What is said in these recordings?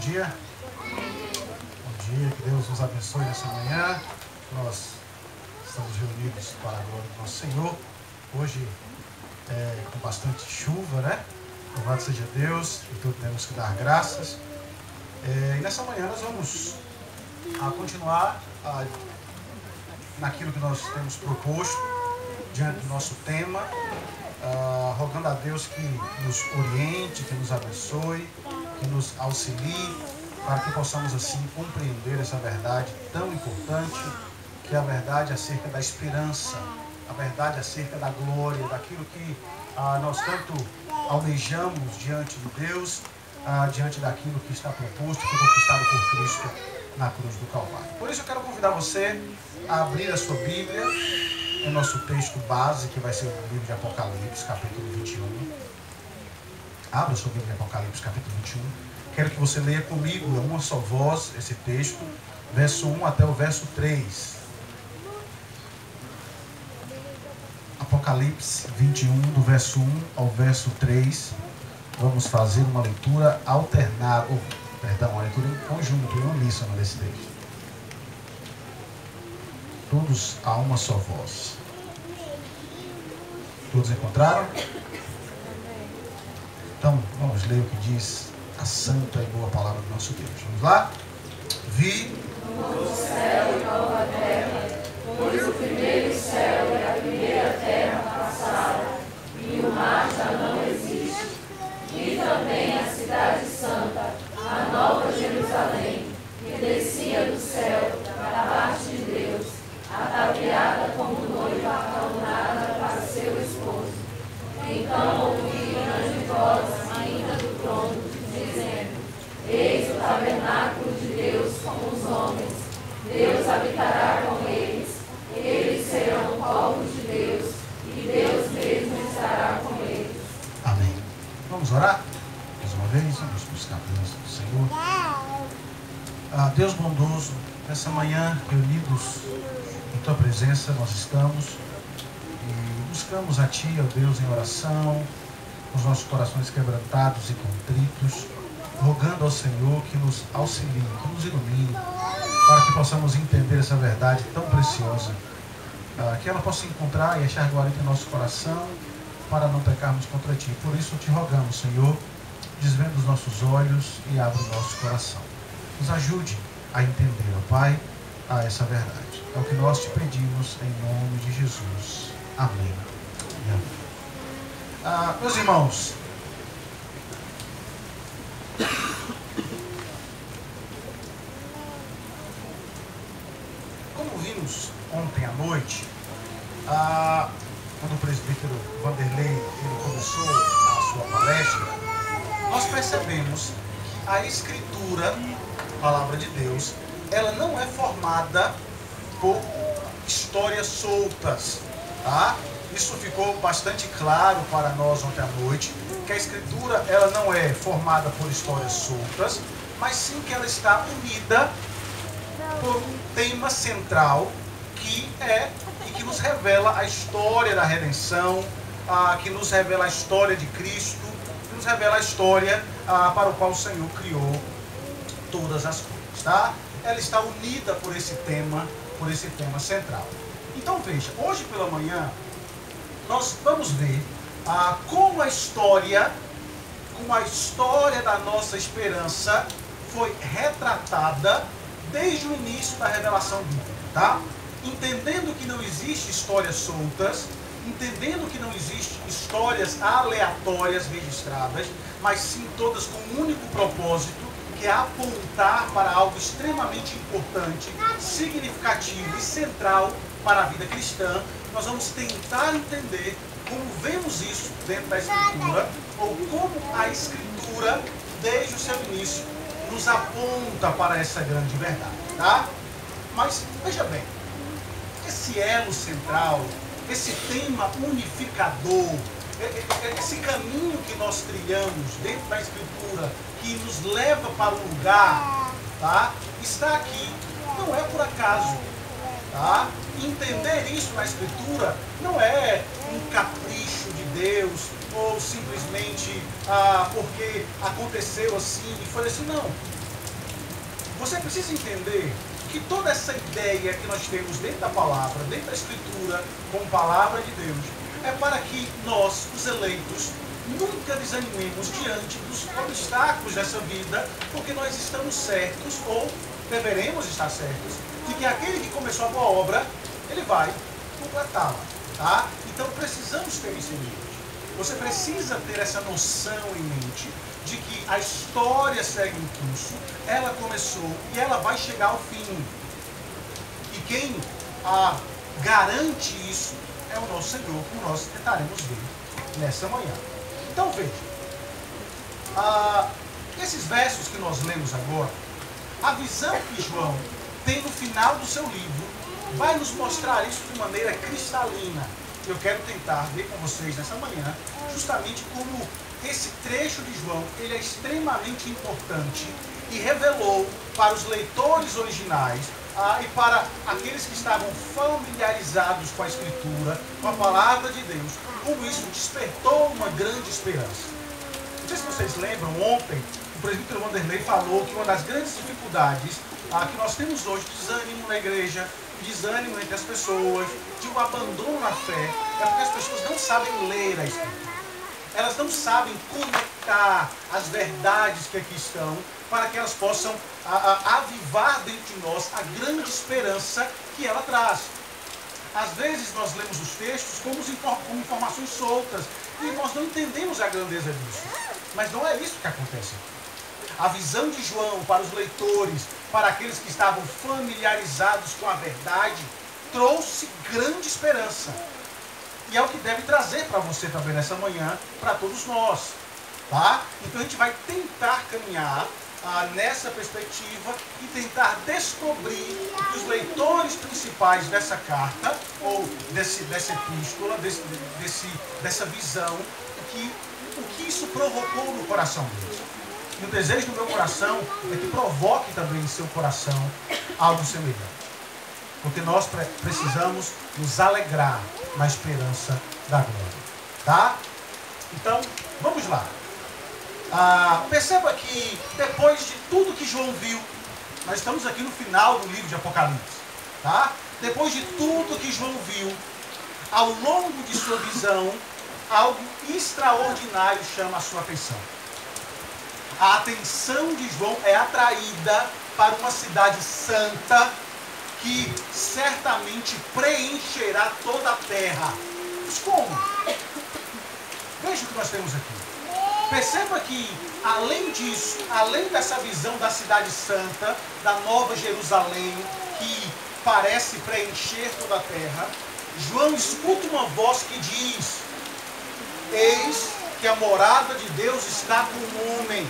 dia. Bom dia, que Deus nos abençoe nessa manhã. Nós estamos reunidos para a glória do nosso Senhor. Hoje com bastante chuva, né? Louvado seja Deus, e tudo temos que dar graças. E nessa manhã nós vamos continuar naquilo que nós temos proposto, diante do nosso tema, rogando a Deus que nos oriente, que nos abençoe, que nos auxilie, para que possamos assim compreender essa verdade tão importante, que é a verdade acerca da esperança, a verdade acerca da glória, daquilo que nós tanto almejamos diante de Deus, diante daquilo que está proposto, que foi conquistado por Cristo na cruz do Calvário. Por isso eu quero convidar você a abrir a sua Bíblia, o nosso texto base, que vai ser o livro de Apocalipse, capítulo 21. Abra a sua Bíblia de Apocalipse, capítulo 21. Quero que você leia comigo, em uma só voz, esse texto, verso 1 até o verso 3. Apocalipse 21, do verso 1 ao verso 3. Vamos fazer uma leitura alternada, uma leitura em conjunto, em uníssono desse texto. Todos a uma só voz. Todos encontraram? Então, vamos ler o que diz a santa e boa palavra do nosso Deus. Vamos lá? Vi novo céu e nova terra, pois o primeiro céu e a primeira terra passaram, e o mar já não existe. Vi também a cidade santa, a nova Jerusalém, que descia do céu, da parte de Deus, ataviada como noiva adornada para seu esposo. Então ouvi grande voz ainda do trono, dizendo: Eis o tabernáculo de Deus com os homens. Deus habitará com eles. Eles serão povos de Deus, e Deus mesmo estará com eles. Amém. Vamos orar? Mais uma vez, vamos buscar a presença do Senhor. Deus bondoso, nessa manhã, reunidos em Tua presença, nós estamos e buscamos a Ti, ó Deus, em oração, com os nossos corações quebrantados e contritos, rogando ao Senhor que nos auxilie, que nos ilumine, para que possamos entender essa verdade tão preciosa, que ela possa encontrar e achar glória em nosso coração, para não pecarmos contra Ti. Por isso te rogamos, Senhor, desvenda os nossos olhos e abre o nosso coração. Nos ajude a entender, ó Pai, essa verdade. É o que nós te pedimos em nome de Jesus. Amém. E amém. Meus irmãos, como vimos ontem à noite, quando o presbítero Vanderlei ele começou a sua palestra, nós percebemos que a Escritura, a Palavra de Deus, ela não é formada por histórias soltas, tá? Isso ficou bastante claro para nós ontem à noite, que a Escritura ela não é formada por histórias soltas, mas sim que ela está unida por um tema central que nos revela a história da redenção, que nos revela a história de Cristo, que nos revela a história para o qual o Senhor criou todas as coisas, tá? Ela está unida por esse tema central. Então veja, hoje pela manhã nós vamos ver como a história da nossa esperança foi retratada desde o início da revelação bíblica, tá? Entendendo que não existe histórias soltas, entendendo que não existe histórias aleatórias registradas, mas sim todas com um único propósito, que é apontar para algo extremamente importante, significativo e central para a vida cristã. Nós vamos tentar entender como vemos isso dentro da Escritura, ou como a Escritura, desde o seu início, nos aponta para essa grande verdade, tá? Mas, veja bem, esse elo central, esse tema unificador, esse caminho que nós trilhamos dentro da Escritura, que nos leva para um lugar, tá? Está aqui, não é por acaso, tá? Entender isso na Escritura não é um capricho de Deus, ou simplesmente porque aconteceu assim e foi assim, não. Você precisa entender que toda essa ideia que nós temos dentro da palavra, dentro da Escritura, como palavra de Deus, é para que nós, os eleitos, nunca desanimemos diante dos obstáculos dessa vida, porque nós estamos certos, ou deveremos estar certos, de que aquele que começou a boa obra, ele vai completá-la. Tá? Então precisamos ter isso em mente. Você precisa ter essa noção em mente de que a história segue em curso, ela começou e ela vai chegar ao fim. E quem garante isso é o nosso Senhor, como nós tentaremos ver nessa manhã. Então veja, esses versos que nós lemos agora, a visão que João tem no final do seu livro, vai nos mostrar isso de maneira cristalina. Eu quero tentar ver com vocês nessa manhã, justamente como esse trecho de João, ele é extremamente importante e revelou para os leitores originais e para aqueles que estavam familiarizados com a Escritura, com a Palavra de Deus, como isso despertou uma grande esperança. Não sei se vocês lembram, ontem o presbítero Vanderlei falou que uma das grandes dificuldades que nós temos hoje, desânimo na igreja, desânimo entre as pessoas, de um abandono na fé, é porque as pessoas não sabem ler a Escritura. Elas não sabem conectar as verdades que aqui estão para que elas possam avivar dentro de nós a grande esperança que ela traz. Às vezes nós lemos os textos como informações soltas e nós não entendemos a grandeza disso. Mas não é isso que acontece. A visão de João para os leitores, para aqueles que estavam familiarizados com a verdade, trouxe grande esperança. E é o que deve trazer para você também nessa manhã, para todos nós. Tá? Então a gente vai tentar caminhar nessa perspectiva e tentar descobrir que os leitores principais dessa carta, ou dessa epístola, dessa visão, o que isso provocou no coração deles. E o desejo do meu coração é que provoque também em seu coração algo semelhante. Porque nós precisamos nos alegrar na esperança da glória. Tá? Então, vamos lá. Perceba que depois de tudo que João viu, nós estamos aqui no final do livro de Apocalipse. Tá? Depois de tudo que João viu, ao longo de sua visão, algo extraordinário chama a sua atenção. A atenção de João é atraída para uma cidade santa que certamente preencherá toda a terra. Mas como? Veja o que nós temos aqui. Perceba que, além disso, além dessa visão da cidade santa, da Nova Jerusalém, que parece preencher toda a terra, João escuta uma voz que diz: eis que a morada de Deus está com o homem.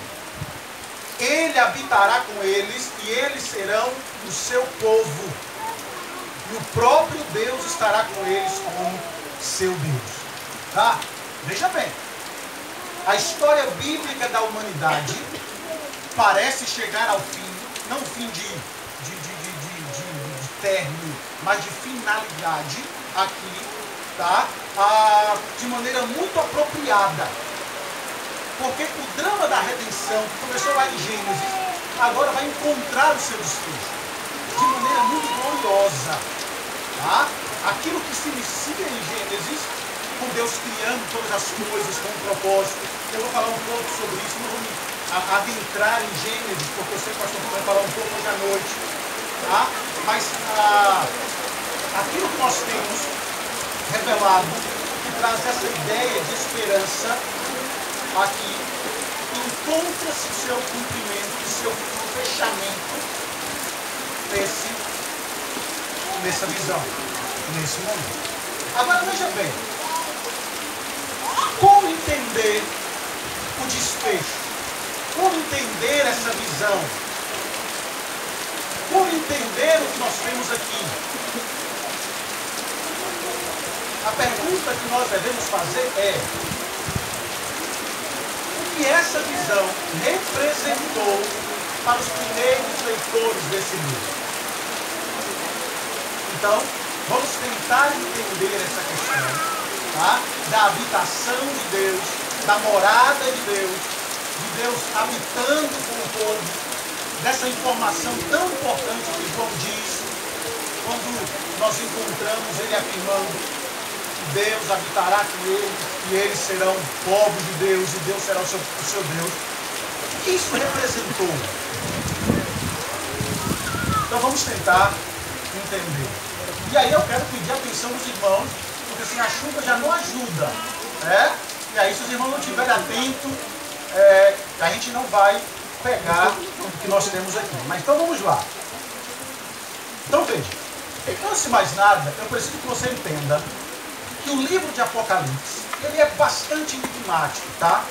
Ele habitará com eles e eles serão o seu povo. E o próprio Deus estará com eles como seu Deus. Tá? Veja bem. A história bíblica da humanidade parece chegar ao fim, não fim de término, mas de finalidade aqui, tá? De maneira muito apropriada. Porque o drama da redenção, que começou lá em Gênesis, agora vai encontrar o seu desfecho de maneira muito gloriosa. Tá? Aquilo que se inicia em Gênesis, com Deus criando todas as coisas com um propósito. Eu vou falar um pouco sobre isso, não vou me adentrar em Gênesis, porque eu sei que o pastor vai falar um pouco hoje à noite. Tá? Mas aquilo que nós temos revelado, que traz essa ideia de esperança, aqui encontra-se o seu cumprimento, o seu fechamento nessa visão, nesse momento. Agora veja bem, como entender o desfecho? Como entender essa visão? Como entender o que nós temos aqui? A pergunta que nós devemos fazer é: que essa visão representou para os primeiros leitores desse livro. Então, vamos tentar entender essa questão, tá? Da habitação de Deus, da morada de Deus habitando com o povo, dessa informação tão importante que João diz, quando nós encontramos ele afirmando que Deus habitará com eles e eles serão povos de Deus e Deus será o seu Deus. O que isso representou? Então vamos tentar entender. E aí eu quero pedir a atenção dos irmãos, porque assim a chuva já não ajuda, né? E aí se os irmãos não estiverem atentos, a gente não vai pegar o que nós temos aqui. Mas então vamos lá. Então veja, antes de mais nada, eu preciso que você entenda que o livro de Apocalipse, ele é bastante enigmático, tá?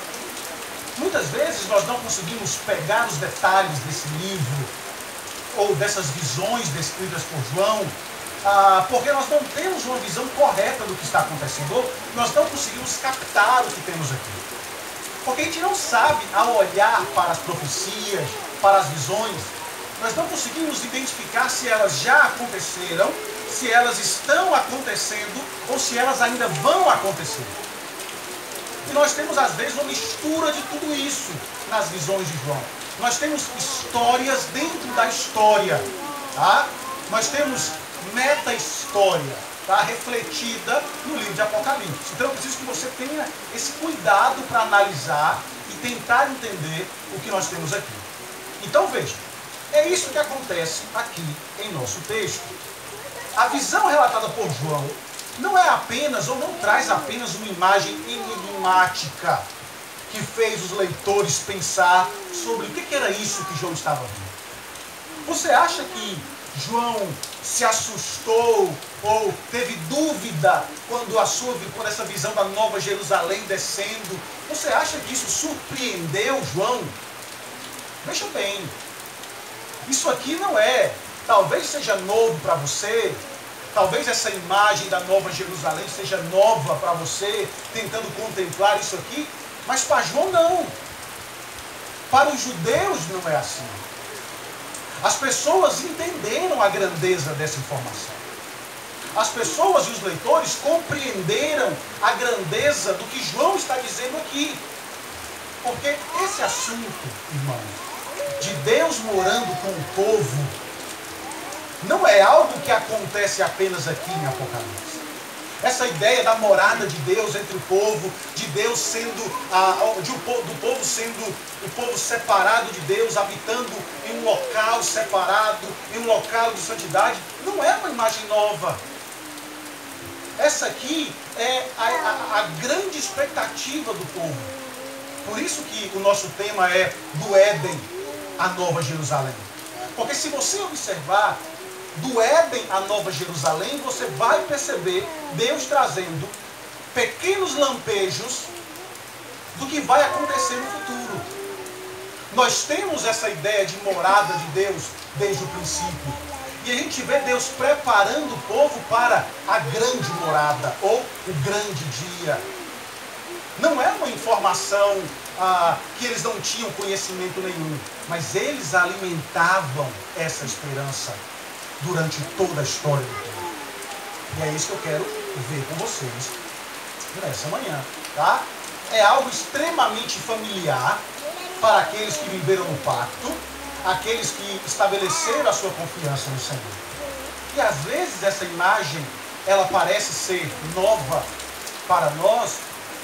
Muitas vezes nós não conseguimos pegar os detalhes desse livro, ou dessas visões descritas por João, porque nós não temos uma visão correta do que está acontecendo, ou nós não conseguimos captar o que temos aqui. Porque a gente não sabe, ao olhar para as profecias, para as visões, nós não conseguimos identificar se elas já aconteceram, se elas estão acontecendo, ou se elas ainda vão acontecer. E nós temos, às vezes, uma mistura de tudo isso nas visões de João. Nós temos histórias dentro da história, tá? Nós temos meta-história, tá? Refletida no livro de Apocalipse. Então eu preciso que você tenha esse cuidado para analisar e tentar entender o que nós temos aqui. Então veja, é isso que acontece aqui em nosso texto. A visão relatada por João não é apenas, ou não traz apenas uma imagem enigmática que fez os leitores pensar sobre o que era isso que João estava vendo. Você acha que João se assustou ou teve dúvida quando essa visão da Nova Jerusalém descendo? Você acha que isso surpreendeu João? Veja bem, isso aqui não é, talvez seja novo para você, talvez essa imagem da Nova Jerusalém seja nova para você, tentando contemplar isso aqui, mas para João não. Para os judeus não é assim. As pessoas entenderam a grandeza dessa informação. As pessoas e os leitores compreenderam a grandeza do que João está dizendo aqui. Porque esse assunto, irmão, de Deus morando com o povo, não é algo que acontece apenas aqui em Apocalipse. Essa ideia da morada de Deus entre o povo, de Deus sendo, do povo sendo o povo separado de Deus, habitando em um local separado, em um local de santidade, não é uma imagem nova. Essa aqui é a grande expectativa do povo. Por isso que o nosso tema é do Éden à Nova Jerusalém. Porque se você observar, do Éden à Nova Jerusalém, você vai perceber Deus trazendo pequenos lampejos do que vai acontecer no futuro. Nós temos essa ideia de morada de Deus desde o princípio. E a gente vê Deus preparando o povo para a grande morada, ou o grande dia. Não é uma informação que eles não tinham conhecimento nenhum, mas eles alimentavam essa esperança durante toda a história do povo. E é isso que eu quero ver com vocês nessa manhã, tá? É algo extremamente familiar para aqueles que viveram no pacto, aqueles que estabeleceram a sua confiança no Senhor. E às vezes essa imagem, ela parece ser nova para nós,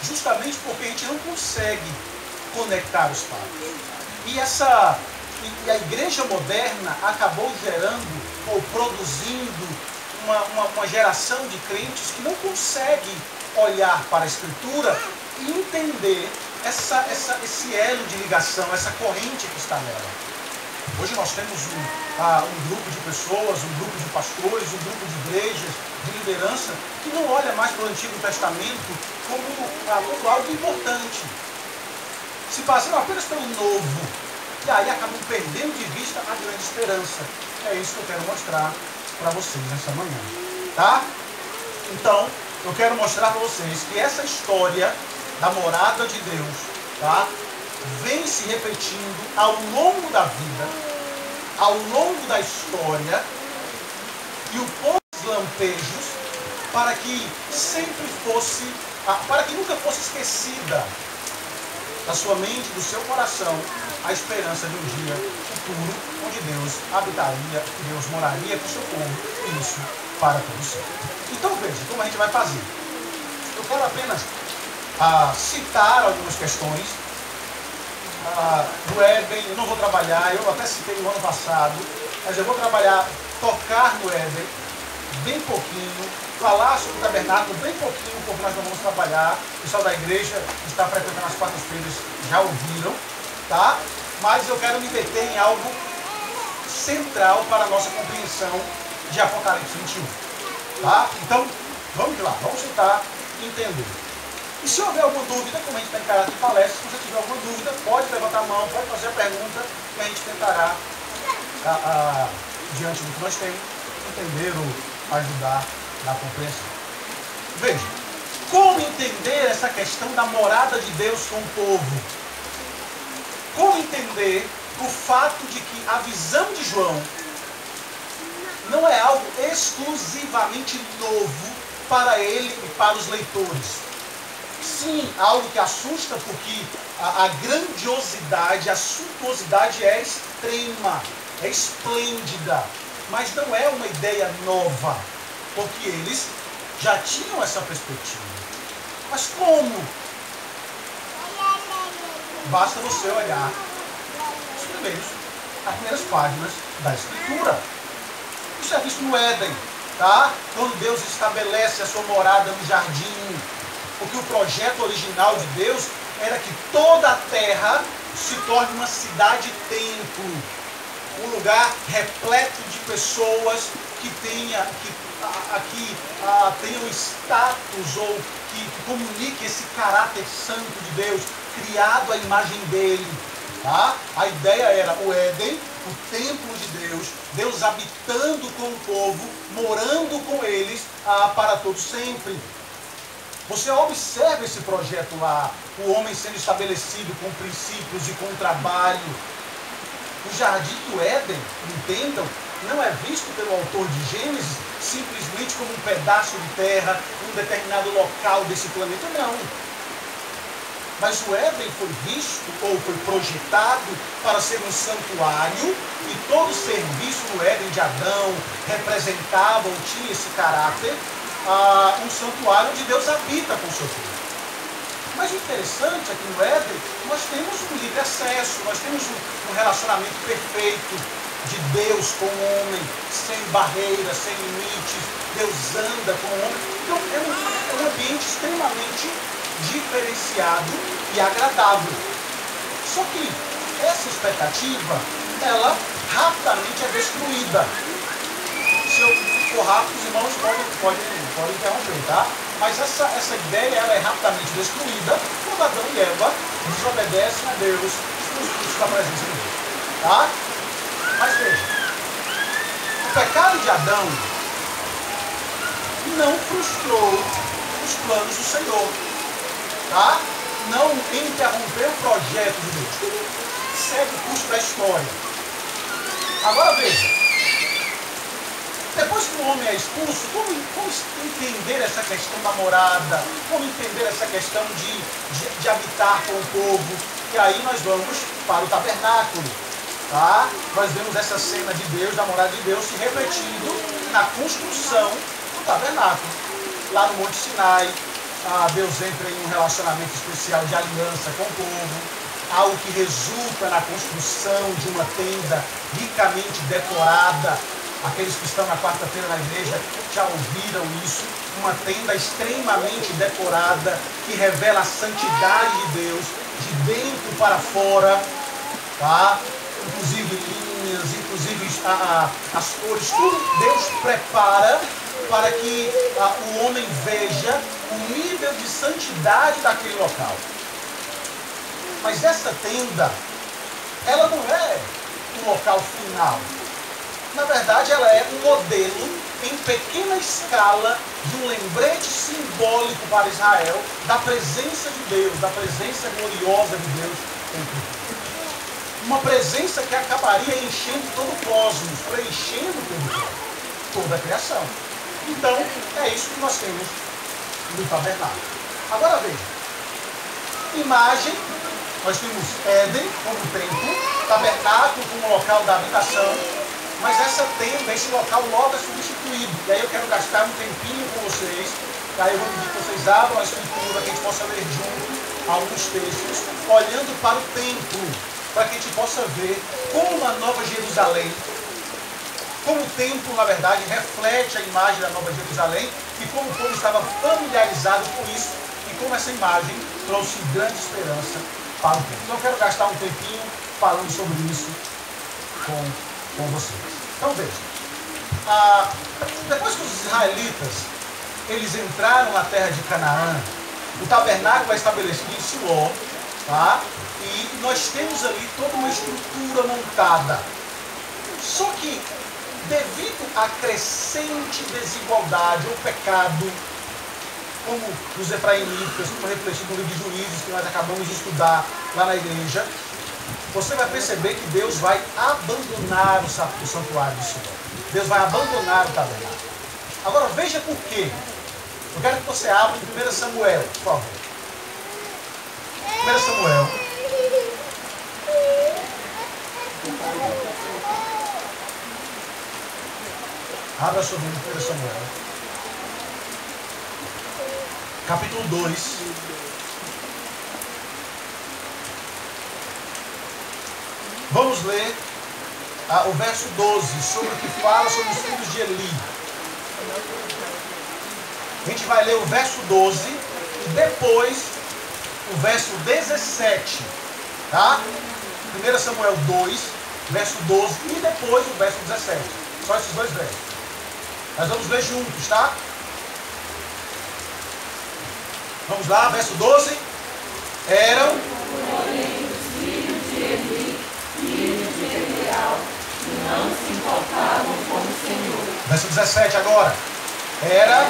justamente porque a gente não consegue conectar os fatos. E a igreja moderna acabou gerando ou produzindo uma geração de crentes que não consegue olhar para a Escritura e entender esse elo de ligação, essa corrente que está nela. Hoje nós temos um grupo de pessoas, um grupo de pastores, um grupo de igrejas, de liderança, que não olha mais para o Antigo Testamento como algo importante. Se baseiam apenas pelo Novo. E aí acabam perdendo de vista a grande esperança. É isso que eu quero mostrar para vocês nessa manhã. Tá? Então, eu quero mostrar para vocês que essa história da morada de Deus, tá, vem se repetindo ao longo da vida, ao longo da história, e o poucos lampejos para que sempre fosse, para que nunca fosse esquecida da sua mente, do seu coração, a esperança de um dia futuro, onde Deus habitaria, Deus moraria com o seu povo, e isso para todo sempre. Então veja como a gente vai fazer. Eu quero apenas citar algumas questões do Éden. Eu não vou trabalhar, eu até citei no ano passado, mas eu vou trabalhar, tocar no Éden, bem pouquinho, falar sobre o tabernáculo bem pouquinho, porque nós não vamos trabalhar. O pessoal da igreja que está frequentando as quartas-feiras já ouviram, tá? Mas eu quero me deter em algo central para a nossa compreensão de Apocalipse 21, tá? Então, vamos lá, vamos tentar entender. E se houver alguma dúvida, como a gente está em caráter de palestra, se você tiver alguma dúvida, pode levantar a mão, pode fazer a pergunta, que a gente tentará, diante do que nós temos, entender ou ajudar na compreensão. Veja, como entender essa questão da morada de Deus com o povo? Como entender o fato de que a visão de João não é algo exclusivamente novo para ele e para os leitores? Sim, algo que assusta, porque a grandiosidade, a suntuosidade é extrema, é esplêndida, mas não é uma ideia nova, porque eles já tinham essa perspectiva. Mas como? Basta você olhar as primeiras páginas da Escritura. Isso é visto no Éden, tá? Quando Deus estabelece a sua morada no jardim. Porque o projeto original de Deus era que toda a terra se torne uma cidade-templo. Um lugar repleto de pessoas que tenham status ou que comunique esse caráter santo de Deus, criado à imagem dele. Tá? A ideia era o Éden, o templo de Deus, Deus habitando com o povo, morando com eles para todo sempre. Você observa esse projeto lá, o homem sendo estabelecido com princípios e com trabalho. O jardim do Éden, entendam, não é visto pelo autor de Gênesis simplesmente como um pedaço de terra, um determinado local desse planeta, não. Mas o Éden foi visto ou foi projetado para ser um santuário, e todo serviço no Éden de Adão representava ou tinha esse caráter, um santuário onde Deus habita com o seu povo. Mas o interessante é que no Éden nós temos um livre acesso, nós temos um relacionamento perfeito de Deus com o homem, sem barreiras, sem limites. Deus anda com o homem. Então é um ambiente extremamente diferenciado e agradável. Só que essa expectativa, ela rapidamente é destruída. Se eu for rápido, os irmãos podem interromper, tá? Mas essa ideia ela é rapidamente destruída quando Adão e Eva desobedecem a Deus nos custos da presença de Deus. Tá? Mas veja, o pecado de Adão não frustrou os planos do Senhor. Tá? Não interrompeu o projeto de Deus. Tudo segue o curso da história. Agora veja. Depois que o homem é expulso, como entender essa questão da morada? Como entender essa questão de habitar com o povo? E aí nós vamos para o tabernáculo. Tá? Nós vemos essa cena de Deus, da morada de Deus, se refletindo na construção do tabernáculo. Lá no Monte Sinai, Deus entra em um relacionamento especial de aliança com o povo, algo que resulta na construção de uma tenda ricamente decorada. Aqueles que estão na quarta-feira na igreja já ouviram isso. Uma tenda extremamente decorada que revela a santidade de Deus de dentro para fora, tá? Inclusive linhas, inclusive as cores, tudo Deus prepara para que o homem veja o nível de santidade daquele local. Mas essa tenda, ela não é o local final. Na verdade, ela é um modelo em pequena escala de um lembrete simbólico para Israel da presença de Deus, da presença gloriosa de Deus entre nós. Uma presença que acabaria enchendo todo o cosmos, preenchendo todo o cosmos, toda a criação. Então, é isso que nós temos no tabernáculo. Agora veja, imagem Nós temos Éden como templo, tabernáculo como local da habitação, mas essa tenda, esse local logo é substituído. E aí eu quero gastar um tempinho com vocês, aí eu vou pedir que vocês abram a escritura, que a gente possa ler junto alguns textos, olhando para o templo, para que a gente possa ver como a Nova Jerusalém, como o templo, na verdade, reflete a imagem da Nova Jerusalém e como o povo estava familiarizado com isso e como essa imagem trouxe grande esperança para o povo. Então eu quero gastar um tempinho falando sobre isso com vocês. Então vejam, depois que os israelitas eles entraram na terra de Canaã, o tabernáculo é estabelecido em Siló, tá? E nós temos ali toda uma estrutura montada. Só que devido à crescente desigualdade ou pecado, como os efraimitas, como refletido no livro de Juízes, que nós acabamos de estudar lá na igreja, você vai perceber que Deus vai abandonar o santuário de Siló. Deus vai abandonar o tabernáculo. Agora veja por quê. Eu quero que você abra em 1 Samuel, por favor. 1 Samuel. Abra sua Bíblia em 1 Samuel. Capítulo 2. Vamos ler o verso 12, sobre o que fala sobre os filhos de Eli. A gente vai ler o verso 12 e depois o verso 17. Tá? 1 Samuel 2, verso 12 e depois o verso 17. Só esses dois versos. Nós vamos ler juntos, tá? Vamos lá, verso 12. Eram os filhos de Eli, filhos de Elial, que não se importavam com o Senhor. Verso 17 agora. Era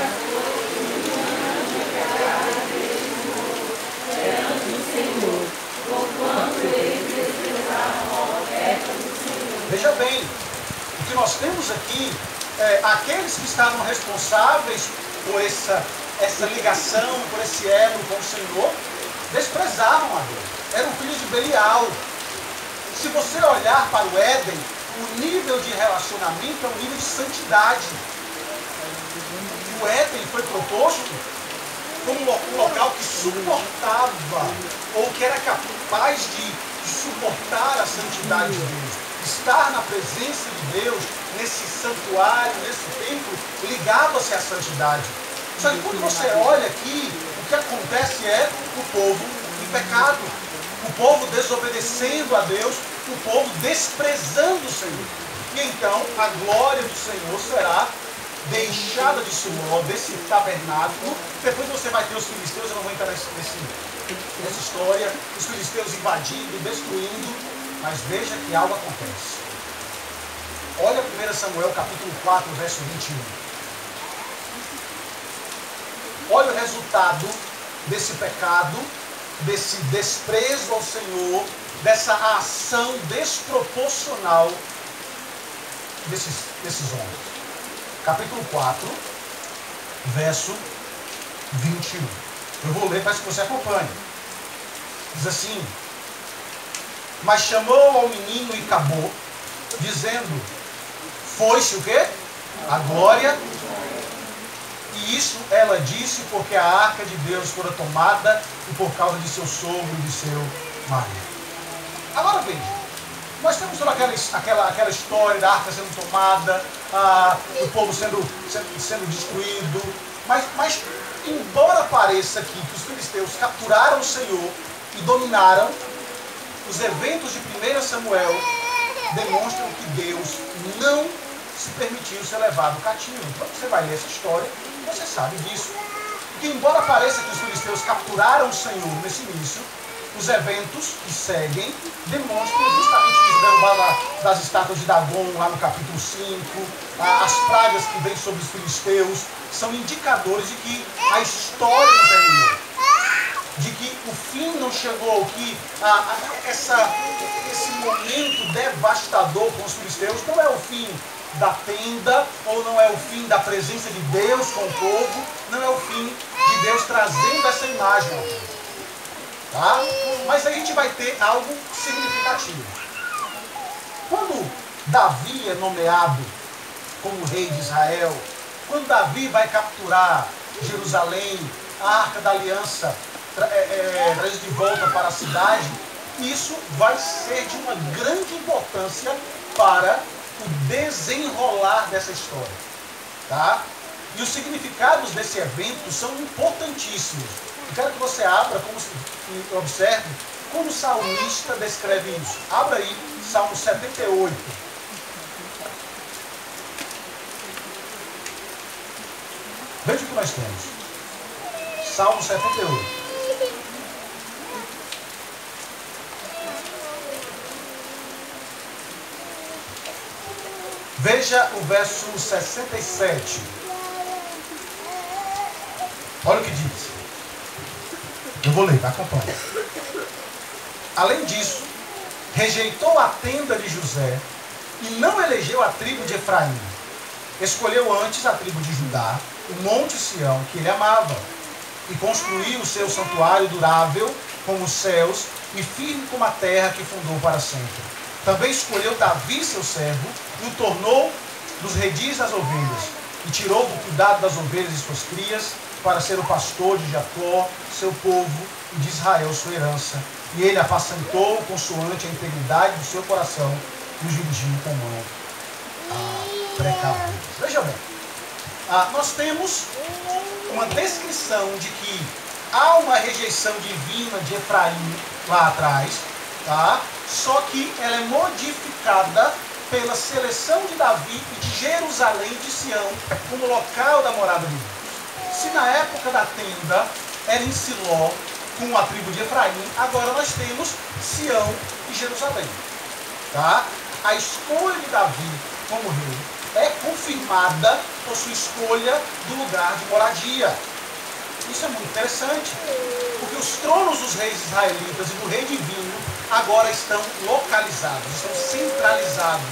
perante o Senhor, porquanto eles desprezaram a oferta do Senhor. Veja bem, o que nós temos aqui aqueles que estavam responsáveis por essa ligação, por esse elo com o Senhor, desprezavam a Deus. Eram filhos de Belial. Se você olhar para o Éden, o nível de relacionamento é um nível de santidade. O Éden foi proposto como um local que suportava, ou que era capaz de suportar a santidade de Deus. Estar na presença de Deus, nesse santuário, nesse templo, ligava-se à santidade. Só que quando você olha aqui, o que acontece é o povo em pecado, o povo desobedecendo a Deus, o povo desprezando o Senhor. E então a glória do Senhor será deixada de Siló, desse tabernáculo. Depois você vai ter os filisteus, eu não vou entrar nessa história, os filisteus invadindo, destruindo. Mas veja que algo acontece. Olha 1 Samuel capítulo 4, verso 21. Olha o resultado desse pecado, desse desprezo ao Senhor, dessa ação desproporcional desses homens. Capítulo 4, verso 21. Eu vou ler para que você acompanhe. Diz assim: mas chamou ao menino e acabou, dizendo: foi-se o quê? A glória. E isso ela disse porque a arca de Deus fora tomada e por causa de seu sogro e de seu marido. Agora veja, nós temos toda aquela história da arca sendo tomada, o povo sendo destruído, mas embora pareça aqui que os filisteus capturaram o Senhor e dominaram, os eventos de 1 Samuel demonstram que Deus não se permitiu ser levado cativo. Então você vai ler essa história, você sabe disso. Que embora pareça que os filisteus capturaram o Senhor nesse início, os eventos que seguem demonstram justamente isso, derrubada das estátuas de Dagon, lá no capítulo 5, as pragas que vêm sobre os filisteus, são indicadores de que a história não terminou, de que o fim não chegou, que esse momento devastador com os filisteus não é o fim da tenda, ou não é o fim da presença de Deus com o povo, não é o fim de Deus trazendo essa imagem ao povo. Tá? Mas aí a gente vai ter algo significativo. Quando Davi é nomeado como rei de Israel, quando Davi vai capturar Jerusalém, a Arca da Aliança, traz de volta para a cidade, isso vai ser de uma grande importância para o desenrolar dessa história. Tá? E os significados desse evento são importantíssimos. Eu quero que você abra e observe como o salmista descreve isso. Abra aí, Salmo 78. Veja o que nós temos. Salmo 78. Veja o verso 67. Olha o que diz. Eu vou ler, acompanha. Além disso, rejeitou a tenda de José e não elegeu a tribo de Efraim. Escolheu antes a tribo de Judá, o monte Sião, que ele amava, e construiu o seu santuário durável como os céus e firme como a terra que fundou para sempre. Também escolheu Davi, seu servo, e o tornou dos redis das ovelhas, e tirou do cuidado das ovelhas e suas crias, para ser o pastor de Jacó, seu povo, e de Israel, sua herança. E ele apacentou consoante a integridade do seu coração, e o dirigiu com mão precavida. Veja bem, nós temos uma descrição de que há uma rejeição divina de Efraim lá atrás, tá? Só que ela é modificada pela seleção de Davi e de Jerusalém de Sião como local da morada de Deus. Se na época da tenda era em Siló com a tribo de Efraim, agora nós temos Sião e Jerusalém. Tá? A escolha de Davi como rei é confirmada por sua escolha do lugar de moradia. Isso é muito interessante, porque os tronos dos reis israelitas e do rei divino agora estão localizados, estão centralizados,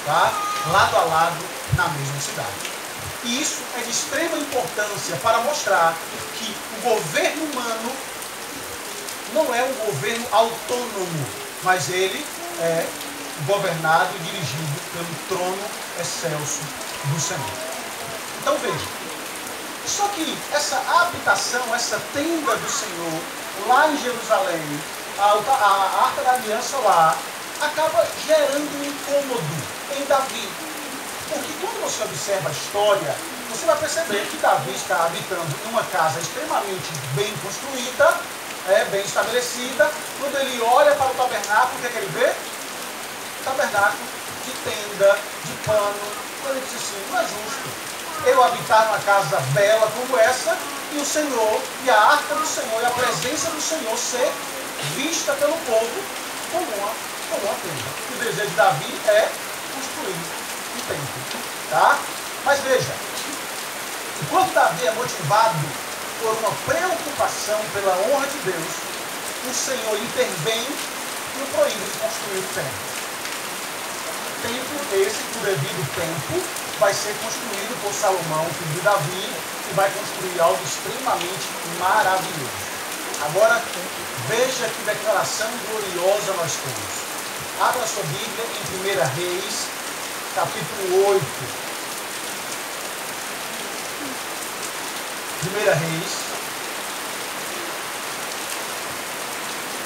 tá? Lado a lado na mesma cidade. E isso é de extrema importância para mostrar que o governo humano não é um governo autônomo, mas ele é governado e dirigido pelo trono excelso do Senhor. Então veja, só que essa habitação, essa tenda do Senhor, lá em Jerusalém, a Arca da Aliança lá, acaba gerando um incômodo em Davi. Porque quando você observa a história, você vai perceber que Davi está habitando em uma casa extremamente bem construída, bem estabelecida. Quando ele olha para o tabernáculo, o que é que ele vê? Tabernáculo de tenda, de pano. Quando ele diz assim, não é justo eu habitar numa casa bela como essa, e o Senhor, e a arca do Senhor, e a presença do Senhor ser vista pelo povo como uma tenda. O desejo de Davi é construir um templo. Tá? Mas veja, enquanto Davi é motivado por uma preocupação pela honra de Deus, o Senhor intervém e o proíbe de construir o templo. Templo esse que o devido tempo vai ser construído por Salomão, filho de Davi, e vai construir algo extremamente maravilhoso. Agora, veja que declaração gloriosa nós temos. Abra sua Bíblia em 1 Reis, capítulo 8. 1 Reis,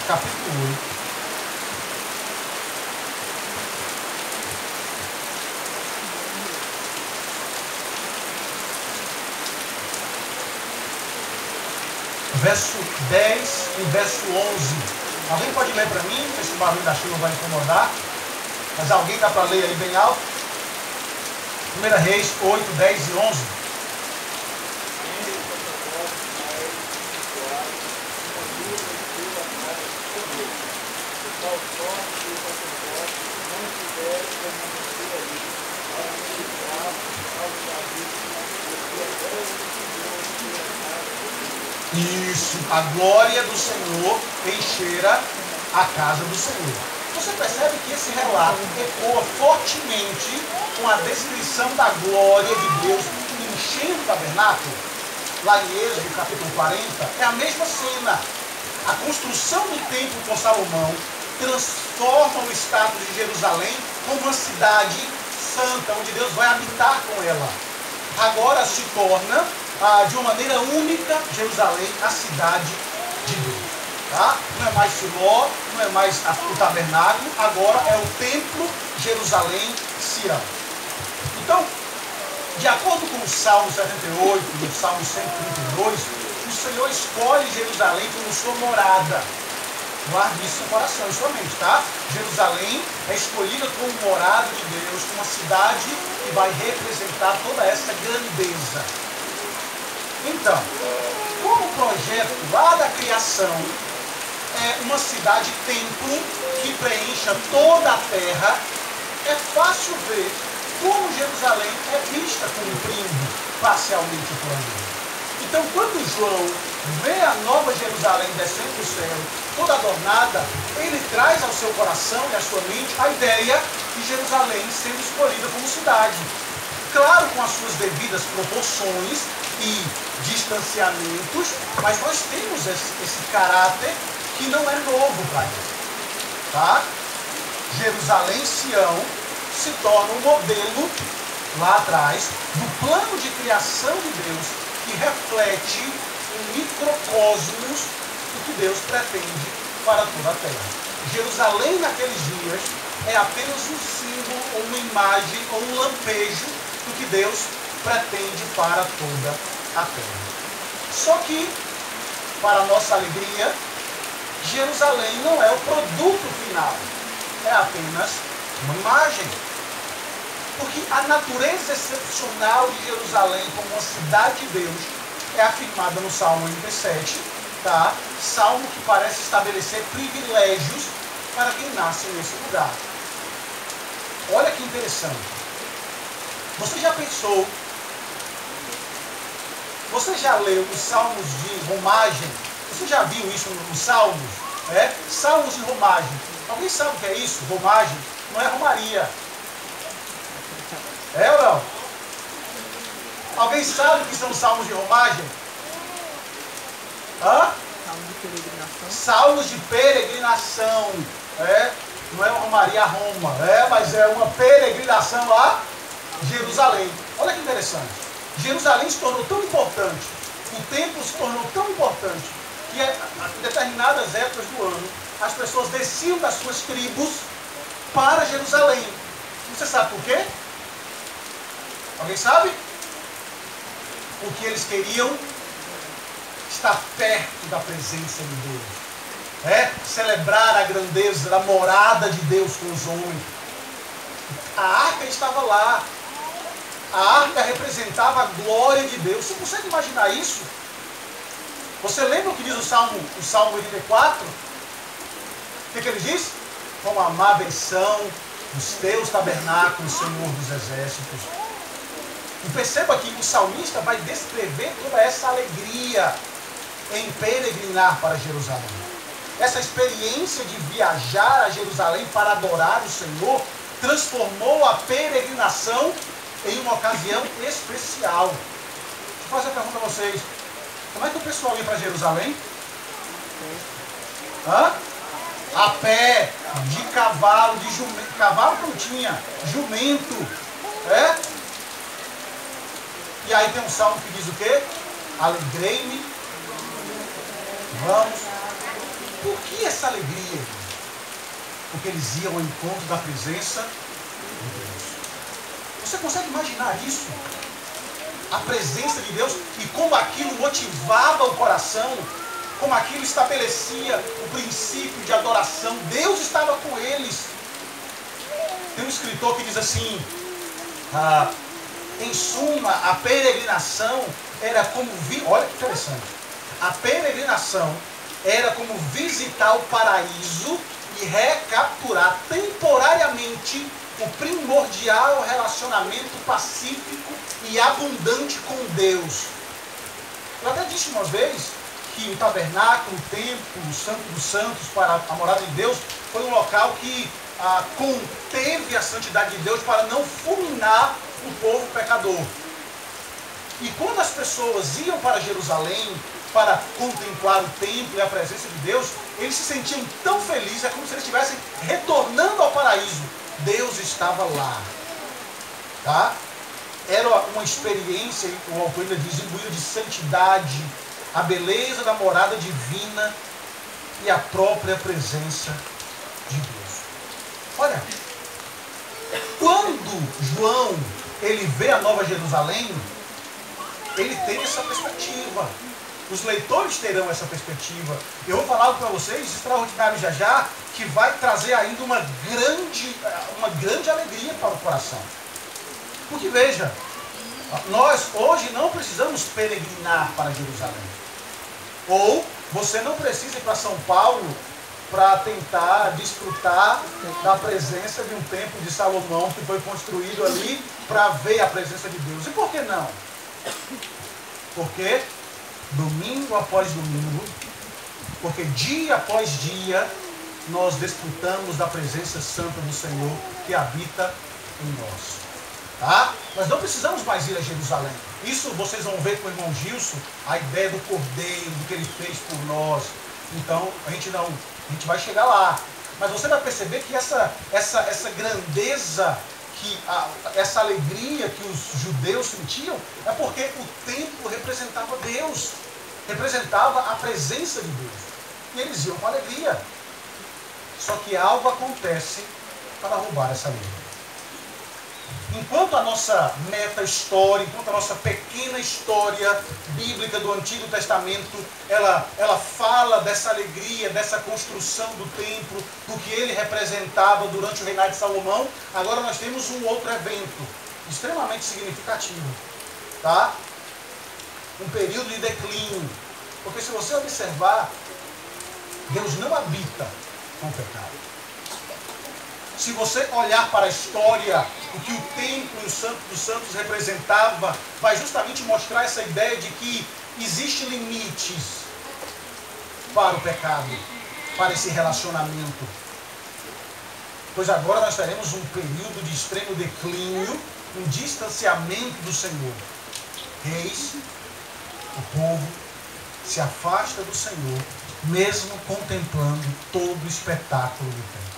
capítulo 8. Verso 10 e verso 11. Alguém pode ler para mim? Não sei se o barulho da chuva vai incomodar. Mas alguém dá para ler aí bem alto? 1 Reis 8, 10 e 11. Isso, a glória do Senhor enchera a casa do Senhor. Você percebe que esse relato ecoa fortemente com a descrição da glória de Deus enchendo o tabernáculo? Lá em Êxodo, capítulo 40, é a mesma cena. A construção do templo por Salomão transforma o status de Jerusalém como uma cidade santa, onde Deus vai habitar com ela. Agora se torna, de uma maneira única, Jerusalém, a cidade de Deus. Tá? Não é mais Siló, não é mais o tabernáculo, agora é o templo Jerusalém, Sião. Então, de acordo com o Salmo 78 e o Salmo 132, o Senhor escolhe Jerusalém como sua morada. Guarde isso no coração, em sua mente, tá? Jerusalém é escolhida como morada de Deus, como uma cidade que vai representar toda essa grandeza. Então, como o projeto lá da criação é uma cidade-templo que preencha toda a terra, é fácil ver como Jerusalém é vista cumprindo parcialmente o plano. Então, quando João vê a nova Jerusalém descendo do céu, toda adornada, ele traz ao seu coração e à sua mente a ideia de Jerusalém sendo escolhida como cidade. Claro, com as suas devidas proporções e distanciamentos, mas nós temos esse caráter que não é novo para ele. Tá? Jerusalém, Sião, se torna um modelo, lá atrás, do plano de criação de Deus, que reflete um microcosmos do que Deus pretende para toda a terra. Jerusalém, naqueles dias, é apenas um símbolo, ou uma imagem, ou um lampejo do que Deus pretende para toda a terra. Só que, para nossa alegria, Jerusalém não é o produto final, é apenas uma imagem. Porque a natureza excepcional de Jerusalém como uma cidade de Deus é afirmada no Salmo 87, tá? Salmo que parece estabelecer privilégios para quem nasce nesse lugar. Olha que interessante. Você já pensou, você já leu os salmos de romagem? Você já viu isso nos salmos? Salmos de romagem. Alguém sabe o que é isso? Romagem? Não é romaria. É ou não? Alguém sabe o que são os salmos de romagem? Hã? Salmos de peregrinação. Salmos de peregrinação. Não é uma romaria a Roma, mas é uma peregrinação a Jerusalém. Olha que interessante. Jerusalém se tornou tão importante, o templo se tornou tão importante, que em determinadas épocas do ano, as pessoas desciam das suas tribos para Jerusalém. Você sabe por quê? Alguém sabe? Porque eles queriam estar perto da presença de Deus. Celebrar a grandeza da morada de Deus com os homens. A arca estava lá. A arca representava a glória de Deus. Você consegue imaginar isso? Você lembra o que diz o Salmo 84? O que ele diz? Como amar a benção dos teus tabernáculos, Senhor dos exércitos. E perceba que o salmista vai descrever toda essa alegria em peregrinar para Jerusalém. Essa experiência de viajar a Jerusalém para adorar o Senhor transformou a peregrinação em uma ocasião especial. Deixa eu fazer uma pergunta a vocês. Como é que o pessoal ia para Jerusalém? A pé, de cavalo, de jumento. Cavalo não tinha, jumento. E aí tem um salmo que diz o quê? Alegrei-me. Vamos. Por que essa alegria? Porque eles iam ao encontro da presença de Deus. Você consegue imaginar isso? A presença de Deus e como aquilo motivava o coração, como aquilo estabelecia o princípio de adoração. Deus estava com eles. Tem um escritor que diz assim, em suma, a peregrinação era como... Olha que interessante. A peregrinação era como visitar o paraíso e recapturar temporariamente o primordial relacionamento pacífico e abundante com Deus. Eu até disse uma vez que o tabernáculo, o templo, o Santo dos Santos para a morada de Deus foi um local que conteve a santidade de Deus para não fulminar o povo pecador. E quando as pessoas iam para Jerusalém, para contemplar o templo e a presença de Deus, eles se sentiam tão felizes, é como se eles estivessem retornando ao paraíso. Deus estava lá. Tá? Era uma experiência, o autor ainda diz, imbuída de santidade, a beleza da morada divina e a própria presença de Deus. Olha, quando João ele vê a Nova Jerusalém, ele tem essa perspectiva. Os leitores terão essa perspectiva. Eu vou falar para vocês, extraordinário já já, que vai trazer ainda uma grande alegria para o coração. Porque veja, nós hoje não precisamos peregrinar para Jerusalém. Ou você não precisa ir para São Paulo para tentar desfrutar da presença de um templo de Salomão que foi construído ali para ver a presença de Deus. E por que não? Porque domingo após domingo, porque dia após dia, nós desfrutamos da presença santa do Senhor que habita em nós. Tá? Nós não precisamos mais ir a Jerusalém. Isso vocês vão ver com o irmão Gilson, a ideia do Cordeiro, do que ele fez por nós. Então, a gente vai chegar lá. Mas você vai perceber que essa grandeza, essa alegria que os judeus sentiam, é porque o templo representava Deus, representava a presença de Deus. E eles iam com alegria. Só que algo acontece para roubar essa alegria. Enquanto a nossa meta-história, enquanto a nossa pequena história bíblica do Antigo Testamento, ela fala dessa alegria, dessa construção do templo, do que ele representava durante o reinado de Salomão, agora nós temos um outro evento extremamente significativo, tá? Um período de declínio. Porque se você observar, Deus não habita com o pecado. Se você olhar para a história, o que o templo e o Santo dos Santos representava, vai justamente mostrar essa ideia de que existem limites para o pecado, para esse relacionamento. Pois agora nós teremos um período de extremo declínio, um distanciamento do Senhor. Eis, o povo se afasta do Senhor, mesmo contemplando todo o espetáculo do templo.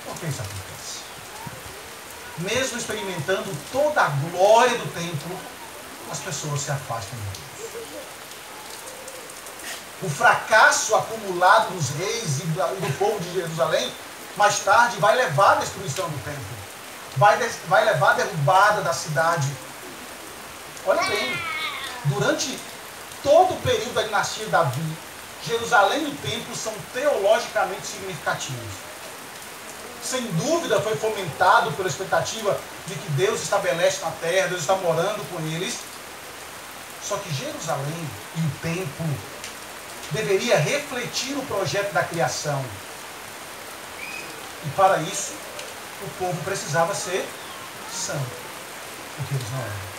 Por que isso acontece? Mesmo experimentando toda a glória do templo, as pessoas se afastam de Deus. O fracasso acumulado dos reis e do povo de Jerusalém, mais tarde, vai levar à destruição do templo. Vai levar à derrubada da cidade. Olha bem, durante todo o período da dinastia de Davi, Jerusalém e o templo são teologicamente significativos. Sem dúvida foi fomentado pela expectativa de que Deus estabelece na terra, Deus está morando com eles. Só que Jerusalém e o templo deveria refletir o projeto da criação. E para isso, o povo precisava ser santo, porque eles não eram.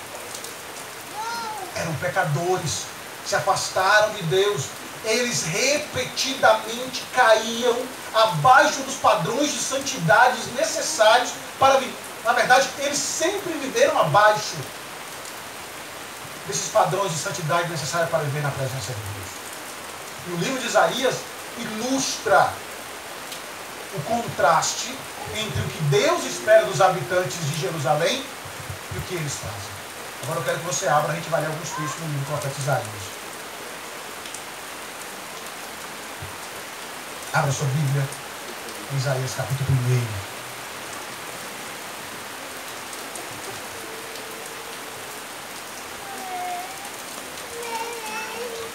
Eram pecadores, se afastaram de Deus. Eles repetidamente caíam abaixo dos padrões de santidade necessários para viver. Na verdade, eles sempre viveram abaixo desses padrões de santidade necessários para viver na presença de Deus. E o livro de Isaías ilustra o contraste entre o que Deus espera dos habitantes de Jerusalém e o que eles fazem. Agora eu quero que você abra, a gente vai ler alguns textos no livro do profeta Isaías. Abra sua Bíblia, Isaías capítulo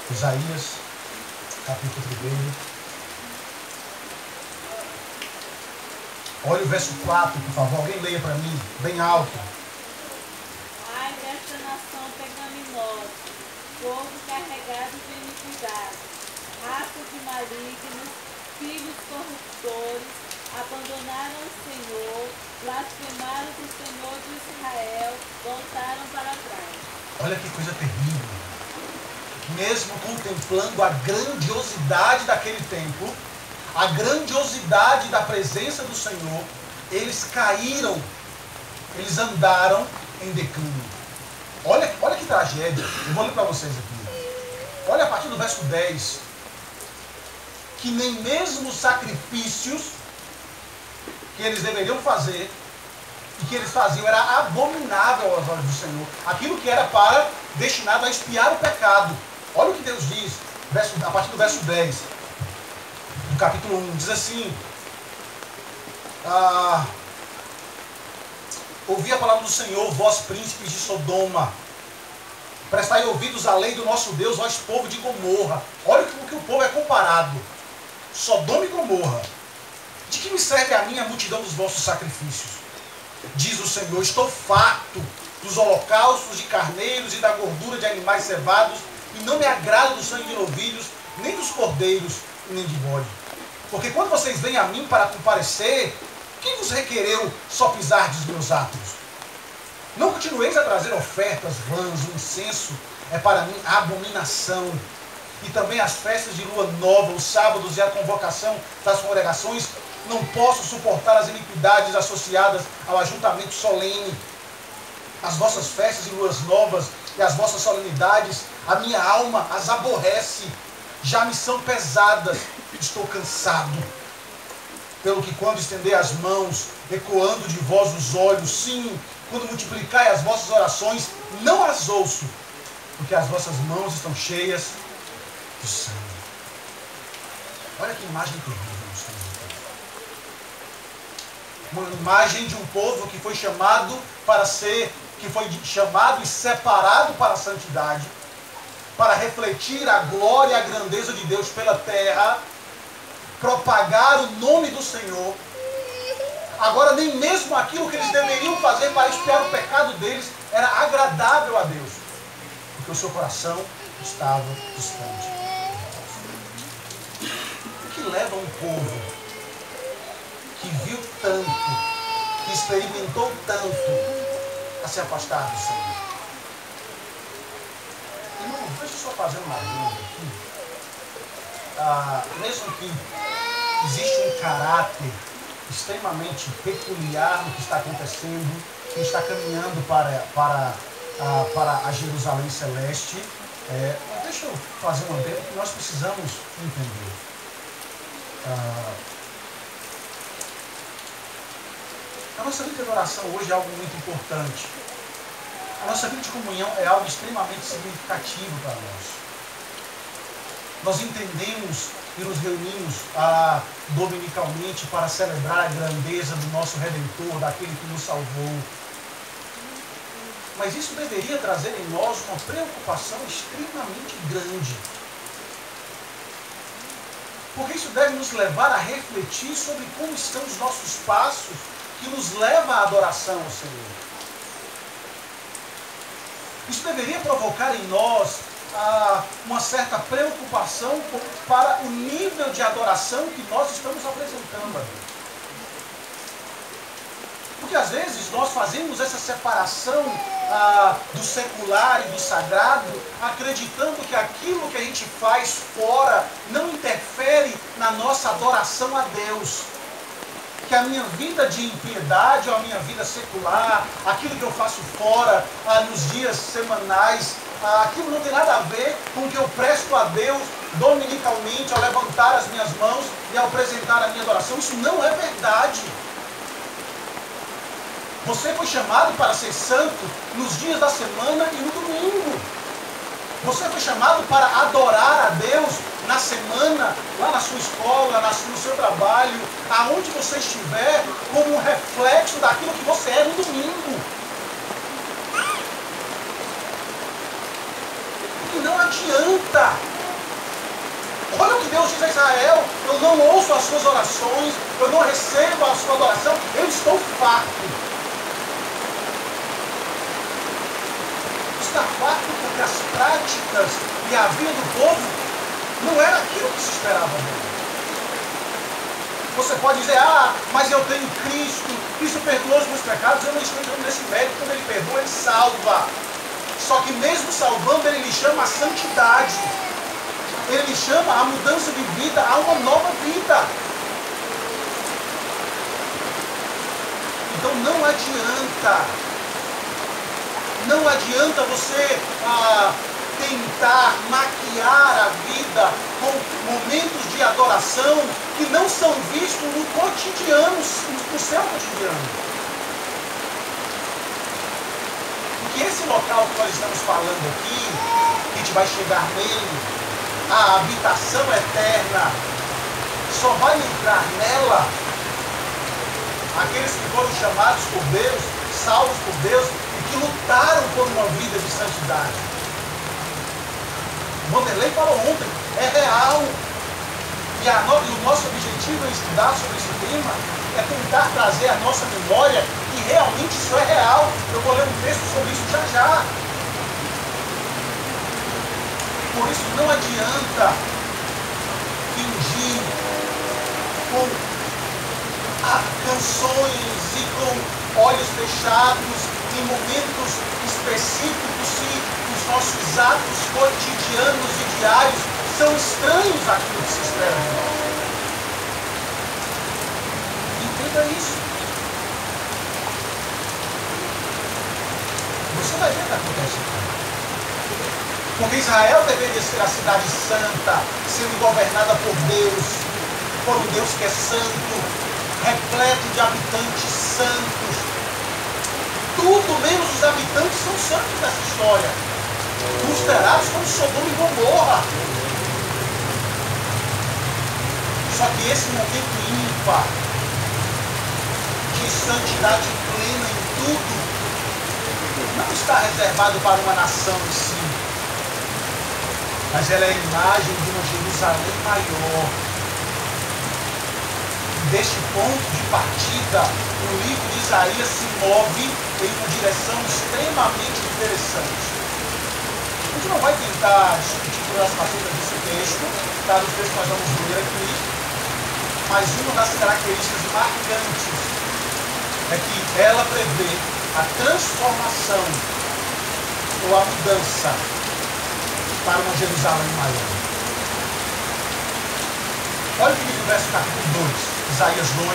1. Isaías capítulo 1. Olha o verso 4, por favor. Alguém leia para mim, bem alto. Ai desta nação pecaminosa, povo carregado de iniquidade, raça de malignos, filhos corruptores, abandonaram o Senhor, blasfemaram do Senhor de Israel, voltaram para trás. Olha que coisa terrível. Mesmo contemplando a grandiosidade daquele templo, a grandiosidade da presença do Senhor, eles caíram, eles andaram em declínio. Olha que tragédia. Eu vou ler para vocês aqui. Olha a partir do verso 10. Que nem mesmo os sacrifícios que eles deveriam fazer e que eles faziam era abominável aos olhos do Senhor. Aquilo que era para destinado a expiar o pecado. Olha o que Deus diz, a partir do verso 10, do capítulo 1, diz assim: ouvi a palavra do Senhor, vós príncipes de Sodoma, prestai ouvidos à lei do nosso Deus, vós povo de Gomorra. Olha o que o povo é comparado, Sodoma e Gomorra. De que me serve a mim a multidão dos vossos sacrifícios? Diz o Senhor, estou farto dos holocaustos de carneiros e da gordura de animais cevados, e não me agrado do sangue de novilhos, nem dos cordeiros, nem de bode. Porque quando vocês vêm a mim para comparecer, quem vos requereu só pisar dos meus atos? Não continueis a trazer ofertas vãs, o incenso é para mim abominação. E também as festas de lua nova, os sábados e a convocação das congregações, não posso suportar as iniquidades associadas ao ajuntamento solene. As vossas festas e luas novas e as vossas solenidades, a minha alma as aborrece, já me são pesadas, estou cansado. Pelo que quando estender as mãos, ecoando de vós os olhos, sim, quando multiplicai as vossas orações, não as ouço, porque as vossas mãos estão cheias de sangue. Olha que imagem terrível. Uma imagem de um povo que foi chamado para ser, que foi chamado e separado para a santidade, para refletir a glória e a grandeza de Deus pela terra, propagar o nome do Senhor. Agora nem mesmo aquilo que eles deveriam fazer para expiar o pecado deles era agradável a Deus, porque o seu coração estava distante. O que leva um povo que viu tanto, que experimentou tanto, a se afastar do Senhor? Irmão, deixa eu só fazer uma pergunta aqui. Mesmo que existe um caráter extremamente peculiar no que está acontecendo, que está caminhando para a Jerusalém Celeste, deixa eu fazer uma pergunta que nós precisamos entender. A nossa vida de oração hoje é algo muito importante. A nossa vida de comunhão é algo extremamente significativo para nós. Nós entendemos e nos reunimos dominicalmente para celebrar a grandeza do nosso Redentor, daquele que nos salvou. Mas isso deveria trazer em nós uma preocupação extremamente grande. Porque isso deve nos levar a refletir sobre como estão os nossos passos que nos leva à adoração ao Senhor. Isso deveria provocar em nós uma certa preocupação para o nível de adoração que nós estamos apresentando a Deus. Porque às vezes nós fazemos essa separação do secular e do sagrado, acreditando que aquilo que a gente faz fora não interfere na nossa adoração a Deus. Que a minha vida de impiedade ou a minha vida secular, aquilo que eu faço fora, nos dias semanais, aquilo não tem nada a ver com o que eu presto a Deus dominicalmente ao levantar as minhas mãos e ao apresentar a minha adoração. Isso não é verdade. Você foi chamado para ser santo nos dias da semana e no domingo. Você foi chamado para adorar a Deus na semana, lá na sua escola, no seu trabalho, aonde você estiver, como um reflexo daquilo que você é no domingo. E não adianta. Olha o que Deus diz a Israel: eu não ouço as suas orações, eu não recebo a sua adoração, eu estou farto. Está farto porque as práticas e a vida do povo não era aquilo que se esperava dele. Você pode dizer, mas eu tenho Cristo, Cristo perdoou os meus pecados, eu não estou entrando nesse mérito. Quando Ele perdoa, Ele salva. Só que mesmo salvando, Ele lhe chama a santidade. Ele lhe chama a mudança de vida, a uma nova vida. Então não adianta você tentar maquiar a vida com momentos de adoração que não são vistos no cotidiano, no seu cotidiano. Porque esse local que nós estamos falando aqui, a gente vai chegar nele, a habitação eterna, só vai entrar nela aqueles que foram chamados por Deus, salvos por Deus e que lutaram por uma vida de santidade. O Vanderlei falou ontem, é real. E o nosso objetivo em estudar sobre esse tema é tentar trazer à nossa memória que realmente isso é real. Eu vou ler um texto sobre isso já já. Por isso não adianta fingir com canções e com olhos fechados em momentos específicos se os nossos atos cotidianos e diários são estranhos àquilo que se espera de nós. Entenda isso. Você vai ver o que acontece aqui. Porque Israel deveria ser a cidade santa, sendo governada por Deus, por um Deus que é santo, repleto de habitantes santos. Tudo menos os habitantes são santos dessa história. Considerados como Sodoma e Gomorra. Só que esse momento ímpar de santidade plena em tudo não está reservado para uma nação em si, mas ela é a imagem de uma Jerusalém maior. Deste ponto de partida, o livro de Isaías se move em uma direção extremamente interessante. A gente não vai tentar discutir todas as facetas desse texto, tá? Do texto que nós vamos ler aqui, mas uma das características marcantes é que ela prevê a transformação ou a mudança para uma Jerusalém maior. Olha o que diz o verso capítulo 2. Isaías 2,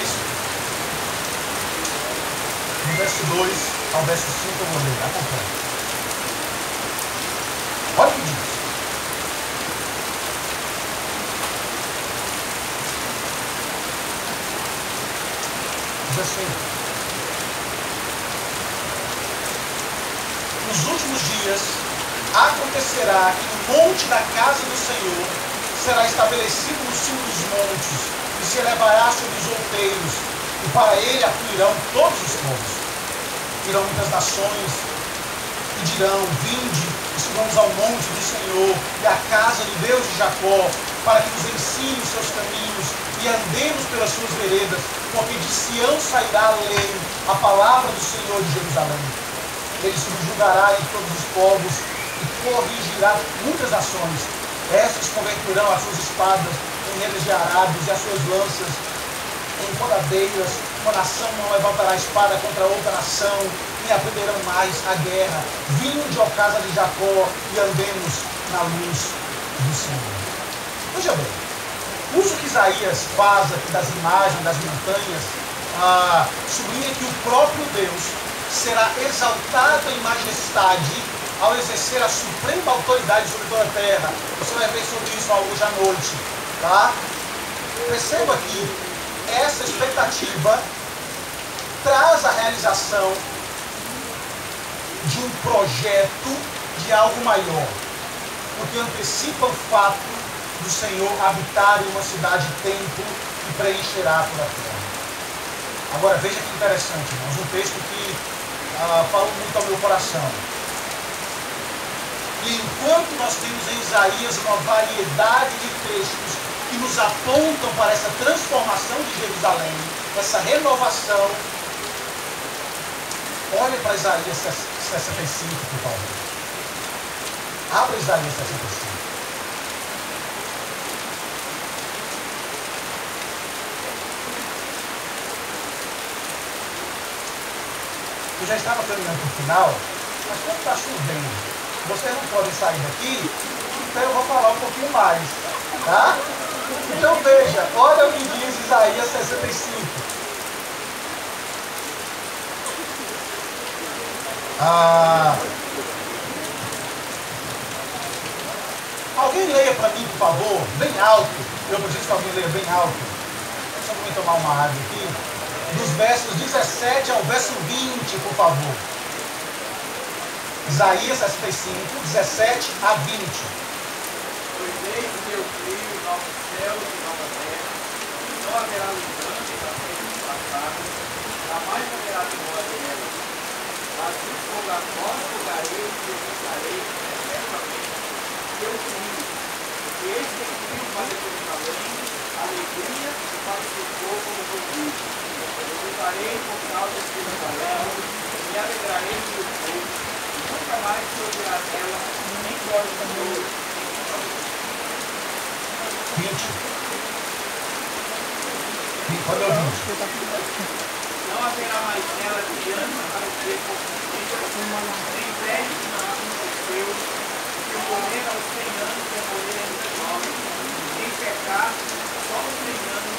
do verso 2 ao verso 5 eu vou ler, acompanha. Olha o que diz. Diz assim: nos últimos dias acontecerá que o monte da casa do Senhor será estabelecido no cimo dos montes, e se elevará sobre os outeiros, e para ele afluirão todos os povos. Irão muitas nações, e dirão: vinde, e subamos ao monte do Senhor, e à casa do Deus de Jacó, para que nos ensine os seus caminhos, e andemos pelas suas veredas, porque de Sião sairá a lei, a palavra do Senhor de Jerusalém. Ele subjugará em todos os povos, e corrigirá muitas nações. Estas converterão as suas espadas em redes de arados e as suas lanças em rodadeiras. Uma nação não levantará a espada contra outra nação, nem aprenderão mais a guerra. Vinde, ó casa de Jacó, e andemos na luz do Senhor. Veja bem, o uso que Isaías faz aqui das imagens das montanhas sublinha que o próprio Deus será exaltado em majestade ao exercer a suprema autoridade sobre toda a terra. Você vai ver sobre isso hoje à noite. Tá? Perceba que essa expectativa traz a realização de um projeto de algo maior, porque antecipa o fato do Senhor habitar em uma cidade-templo que preencherá toda a terra. Agora veja que interessante, irmãos, um texto que falou muito ao meu coração. E enquanto nós temos em Isaías uma variedade de textos que nos apontam para essa transformação de Jerusalém, essa renovação, olha para Isaías 65, por favor. Abra Isaías 65. Eu já estava caminhando para o final, mas como está chovendo, vocês não podem sair daqui, então eu vou falar um pouquinho mais, tá? Então veja, olha o que diz Isaías 65. Alguém leia para mim, por favor, bem alto. Eu preciso que alguém leia bem alto. Só para mim tomar uma água aqui. Dos versos 17 ao verso 20, por favor. Isaías 65, 17 a 20. Pois eis que eu crio novos céus e nova terra, não haverá lembrança das coisas passadas, jamais haverá memória delas. Assim como agora julgarei e executarei eternamente eu crio, porque eis que crio para Jerusalém alegria e para o seu povo louvor. Eu lutarei por causa de Jerusalém, me alegrarei do meu povo, e nunca mais se ouvirá dela, nem glória de Deus. 20. Quando eu 20. Não haverá mais nela criança para o ter nem velho que não aconteceu, que morrer aos 100 anos e morrer aos 9, nem pecar só aos 100 anos,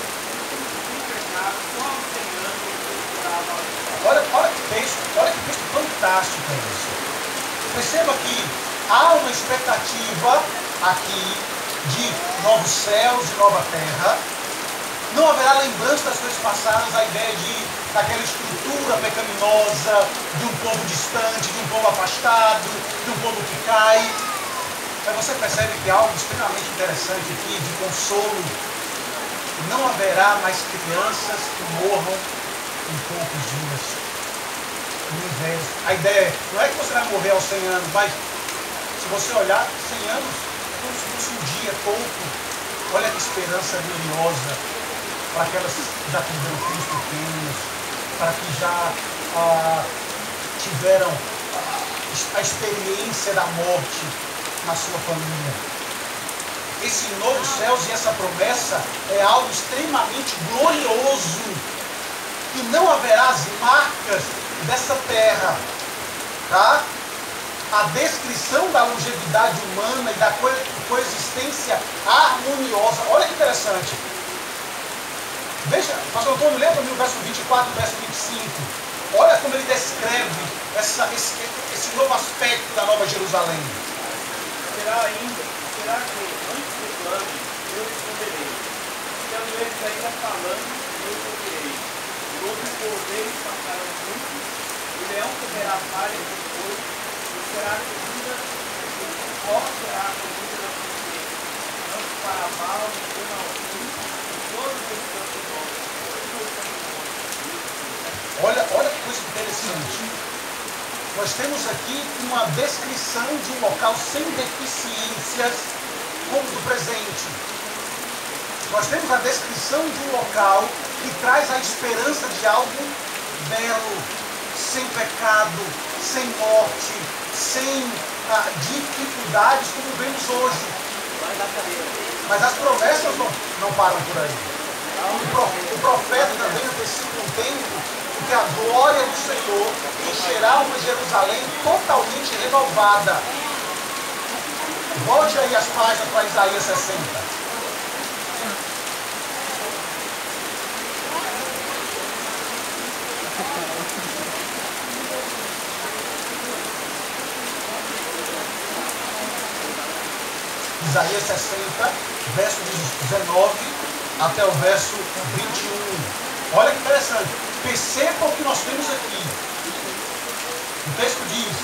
nem pecar só aos 100 anos Olha que texto fantástico é isso. Perceba que há uma expectativa aqui de novos céus e nova terra. Não haverá lembrança das coisas passadas, a ideia daquela estrutura pecaminosa, de um povo distante, de um povo afastado, de um povo que cai. Mas você percebe que há algo extremamente interessante aqui, de consolo. Não haverá mais crianças que morram em poucos dias. A ideia não é que você vai morrer aos 100 anos, mas se você olhar, 100 anos, como se fosse um dia, pouco. Olha que esperança gloriosa para aquelas que já tiveram filhos pequenos, para que já tiveram a experiência da morte na sua família. Esse novo céus e essa promessa é algo extremamente glorioso. E não haverá as marcas dessa terra, tá? A descrição da longevidade humana e da coexistência harmoniosa. Olha que interessante. Veja, pastor Antônio, lembra-me o verso 24 e o verso 25. Olha como ele descreve esse novo aspecto da Nova Jerusalém. será que antes do plano eu responderei. Estando eles ainda falando, eu ouvirei. E outros cordeiros passarão juntos, o leão comerá palha depois, e será comida, ó será a comida da consciência. Não se fará mal, nem mal algum, todos os santos nossos, Olha que coisa interessante. Nós temos aqui uma descrição de um local sem deficiências, como do presente. Nós temos a descrição de um local que traz a esperança de algo belo, sem pecado, sem morte, sem dificuldades, como vemos hoje. Mas as promessas não param por aí. O profeta também antecipa um tempo em que a glória do Senhor encherá uma Jerusalém totalmente renovada. Volte aí as páginas para Isaías 60. Isaías 60, verso 19 até o verso 21. Olha que interessante. Perceba o que nós temos aqui. O texto diz: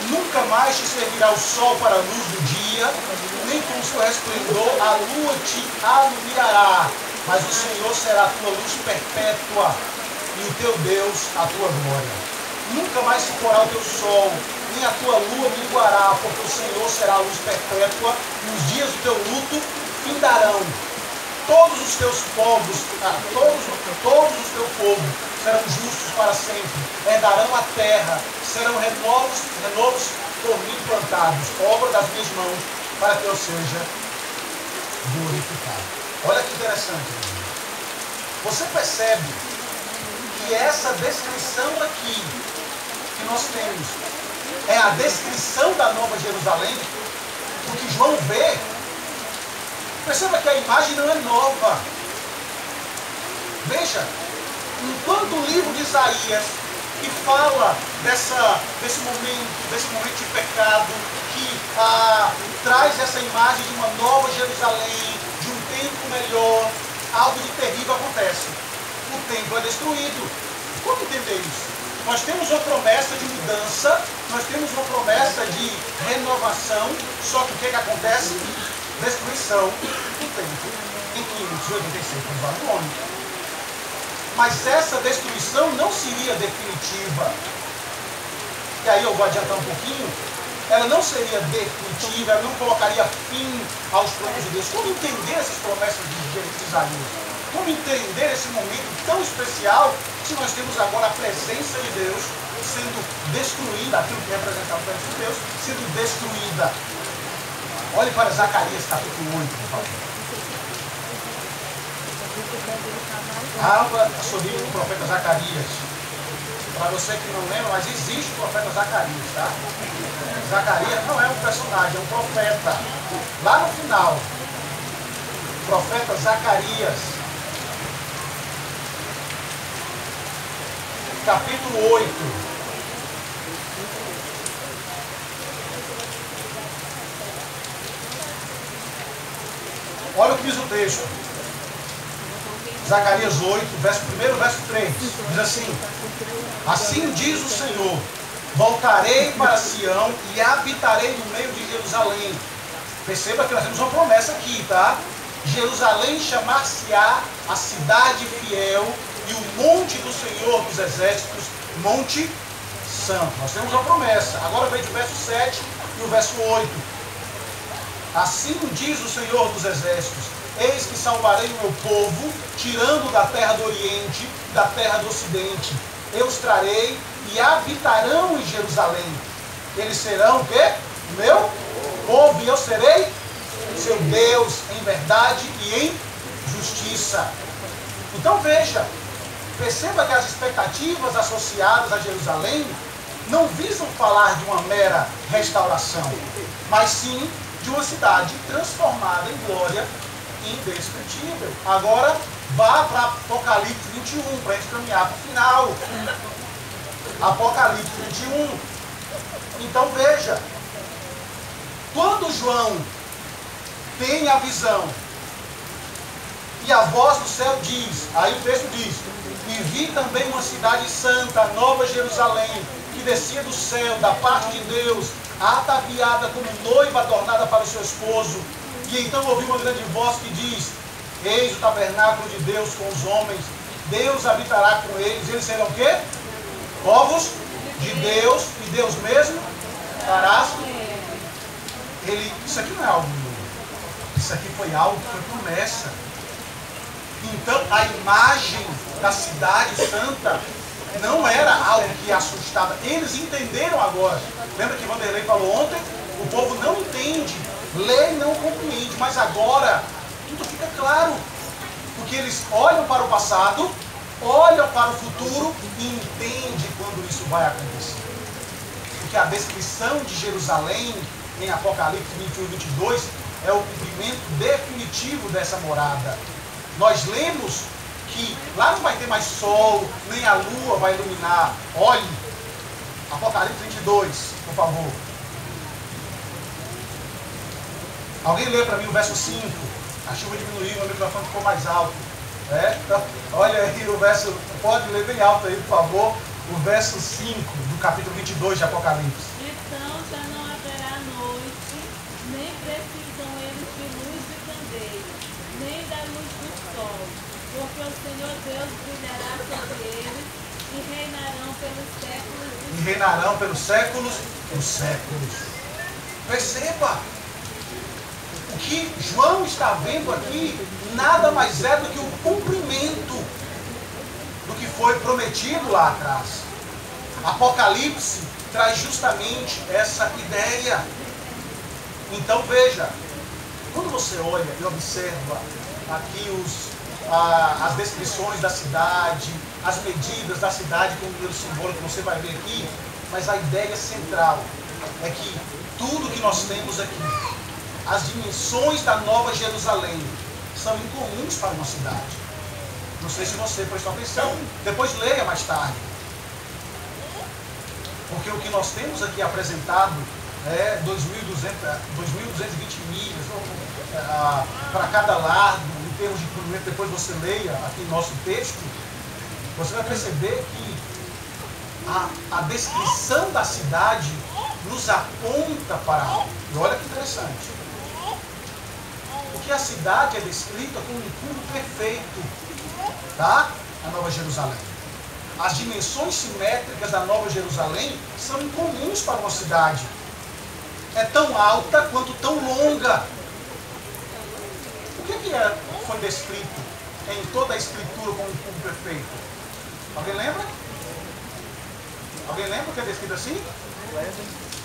nunca mais te servirá o sol para a luz do dia, nem com o seu resplendor a lua te alumiará, mas o Senhor será a tua luz perpétua e o teu Deus a tua glória. Nunca mais se porá o teu sol, nem a tua lua minguará, porque o Senhor será a luz perpétua, e os dias do teu luto findarão. Todos os teus povos, todos os teus povos serão justos para sempre, herdarão a terra, serão renovos por mim plantados, obra das minhas mãos, para que eu seja glorificado. Olha que interessante. Você percebe que essa descrição aqui que nós temos é a descrição da Nova Jerusalém, o que João vê. Perceba que a imagem não é nova. Veja, enquanto o livro de Isaías que fala desse momento de pecado, que traz essa imagem de uma nova Jerusalém, de um tempo melhor. Algo de terrível acontece. O templo é destruído. Como entender isso? Nós temos uma promessa de mudança, nós temos uma promessa de renovação, só que o que acontece? Destruição do templo em 586 por Babilônia. Mas essa destruição não seria definitiva. E aí eu vou adiantar um pouquinho. Ela não seria definitiva, ela não colocaria fim aos planos de Deus. Como entender essas promessas de Isaías? Como entender esse momento tão especial se nós temos agora a presença de Deus sendo destruída, aquilo que representava o presença de Deus, sendo destruída? Olhe para Zacarias capítulo 8, por favor. Abra sobre o profeta Zacarias. Para você que não lembra, mas existe o profeta Zacarias, tá? Zacarias não é um personagem, é um profeta. Lá no final, o profeta Zacarias, capítulo 8. Olha o que diz o texto. Zacarias 8, verso 1 e verso 3. Diz assim: assim diz o Senhor, voltarei para Sião e habitarei no meio de Jerusalém. Perceba que nós temos uma promessa aqui, tá? Jerusalém chamar-se-á a cidade fiel e o monte do Senhor dos exércitos, monte santo. Nós temos uma promessa. Agora vem o verso 7 e o verso 8. Assim diz o Senhor dos exércitos: eis que salvarei o meu povo, tirando da terra do Oriente, da terra do Ocidente. Eu os trarei e habitarão em Jerusalém. Eles serão o quê? O meu povo, e eu serei seu Deus em verdade e em justiça. Então veja, perceba que as expectativas associadas a Jerusalém não visam falar de uma mera restauração, mas sim de uma cidade transformada em glória indescritível. Agora vá para Apocalipse 21, para a gente caminhar para o final. Apocalipse 21. Então veja, quando João tem a visão e a voz do céu diz, aí o texto diz: e vi também uma cidade santa, Nova Jerusalém, que descia do céu, da parte de Deus, ataviada como noiva adornada para o seu esposo. E então ouvi uma grande voz que diz: eis o tabernáculo de Deus com os homens, Deus habitará com eles. Eles serão o quê? Povos de Deus, e Deus mesmo fará. Isso aqui não é algo novo. Isso aqui foi algo que foi promessa. Então a imagem da cidade santa não era algo que assustava. Eles entenderam agora. Lembra que Vanderlei falou ontem? O povo não entende, lê e não compreende, mas agora tudo fica claro. Porque eles olham para o passado, olham para o futuro e entendem quando isso vai acontecer. Porque a descrição de Jerusalém em Apocalipse 21 e 22 é o cumprimento definitivo dessa morada. Nós lemos que lá não vai ter mais sol, nem a lua vai iluminar. Olhe, Apocalipse 22, por favor. Alguém lê para mim o verso 5. A chuva diminuiu, o microfone ficou mais alto. Então, olha aí o verso, pode ler bem alto aí, por favor, o verso 5 do capítulo 22 de Apocalipse. Então já não haverá noite, nem precisam eles de luz de candeia, nem da luz do sol, porque o Senhor Deus brilhará sobre eles e reinarão pelos séculos dos séculos. E reinarão pelos séculos dos séculos. Perceba, o que João está vendo aqui nada mais é do que o cumprimento do que foi prometido lá atrás. Apocalipse traz justamente essa ideia. Então veja, quando você olha e observa aqui as descrições da cidade, as medidas da cidade com o número simbólico que você vai ver aqui, mas a ideia central é que tudo que nós temos aqui, as dimensões da Nova Jerusalém, são incomuns para uma cidade. Não sei se você prestou atenção, depois leia mais tarde. Porque o que nós temos aqui apresentado é 2.220 milhas para cada lado, em termos de comprimento. Depois você leia aqui nosso texto, você vai perceber que a descrição da cidade nos aponta para algo. E olha que interessante. Porque a cidade é descrita como um cubo perfeito, tá? A Nova Jerusalém. As dimensões simétricas da Nova Jerusalém são incomuns para uma cidade. É tão alta quanto tão longa. O que foi descrito em toda a Escritura como um cubo perfeito? Alguém lembra? Alguém lembra o que é descrito assim?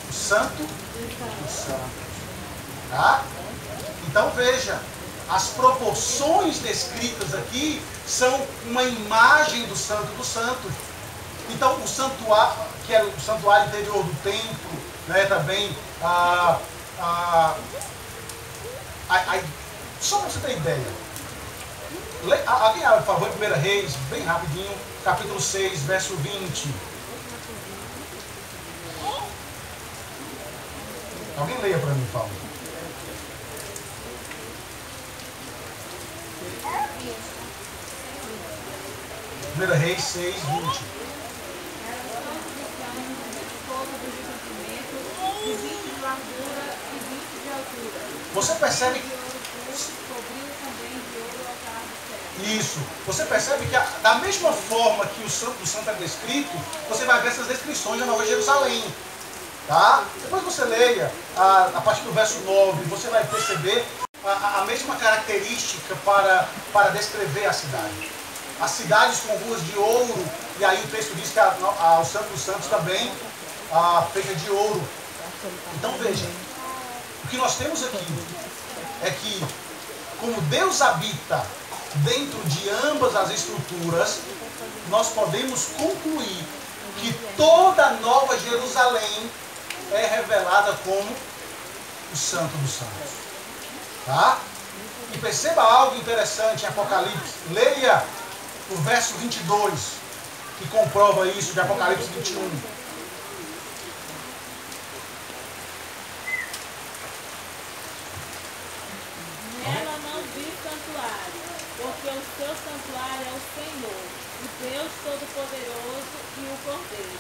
O santo dos santos. Tá? Então veja, as proporções descritas aqui são uma imagem do santo dos santos. Então o santuário, que é o santuário interior do templo, né, também, só para você ter ideia. Alguém abre, por favor, 1 Reis, bem rapidinho, capítulo 6, verso 20. Alguém leia para mim, por favor. Primeira Reis 6, 20. Você percebe que isso. Você percebe que da mesma forma que o santo do santo é descrito, você vai ver essas descrições da Nova Jerusalém. Tá? Depois você leia a partir do verso 9, você vai perceber a mesma característica para descrever a cidade. As cidades com ruas de ouro, e aí o texto diz que o Santo dos Santos também feita de ouro. Então veja, o que nós temos aqui é que, como Deus habita dentro de ambas as estruturas, nós podemos concluir que toda a Nova Jerusalém é revelada como o Santo dos Santos. Tá? E perceba algo interessante em Apocalipse. Leia o verso 22, que comprova isso, de Apocalipse 21. Nela não vi santuário, porque o seu santuário é o Senhor, o Deus Todo-Poderoso e o Cordeiro.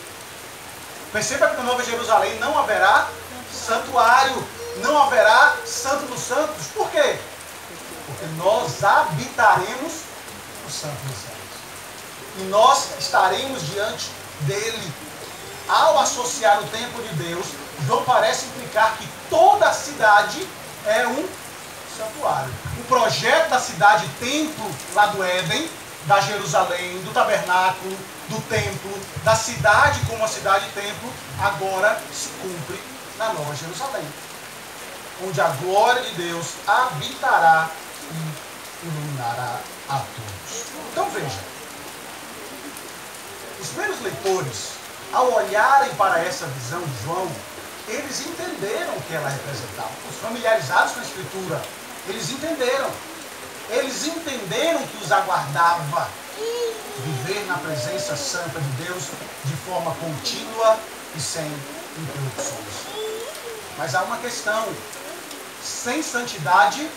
Perceba que na Nova Jerusalém não haverá santuário, não haverá Santo dos Santos. Por quê? Porque nós habitaremos o Santo dos Santos. E nós estaremos diante dele. Ao associar o templo de Deus, João parece implicar que toda a cidade é um santuário. O projeto da cidade-templo lá do Éden, da Jerusalém, do tabernáculo, do templo, da cidade como a cidade-templo, agora se cumpre na Nova Jerusalém, onde a glória de Deus habitará e iluminará a todos. Então veja, os primeiros leitores, ao olharem para essa visão de João, eles entenderam o que ela representava. Os familiarizados com a Escritura, eles entenderam. Eles entenderam que os aguardava viver na presença santa de Deus de forma contínua e sem interrupções. Mas há uma questão: sem santidade,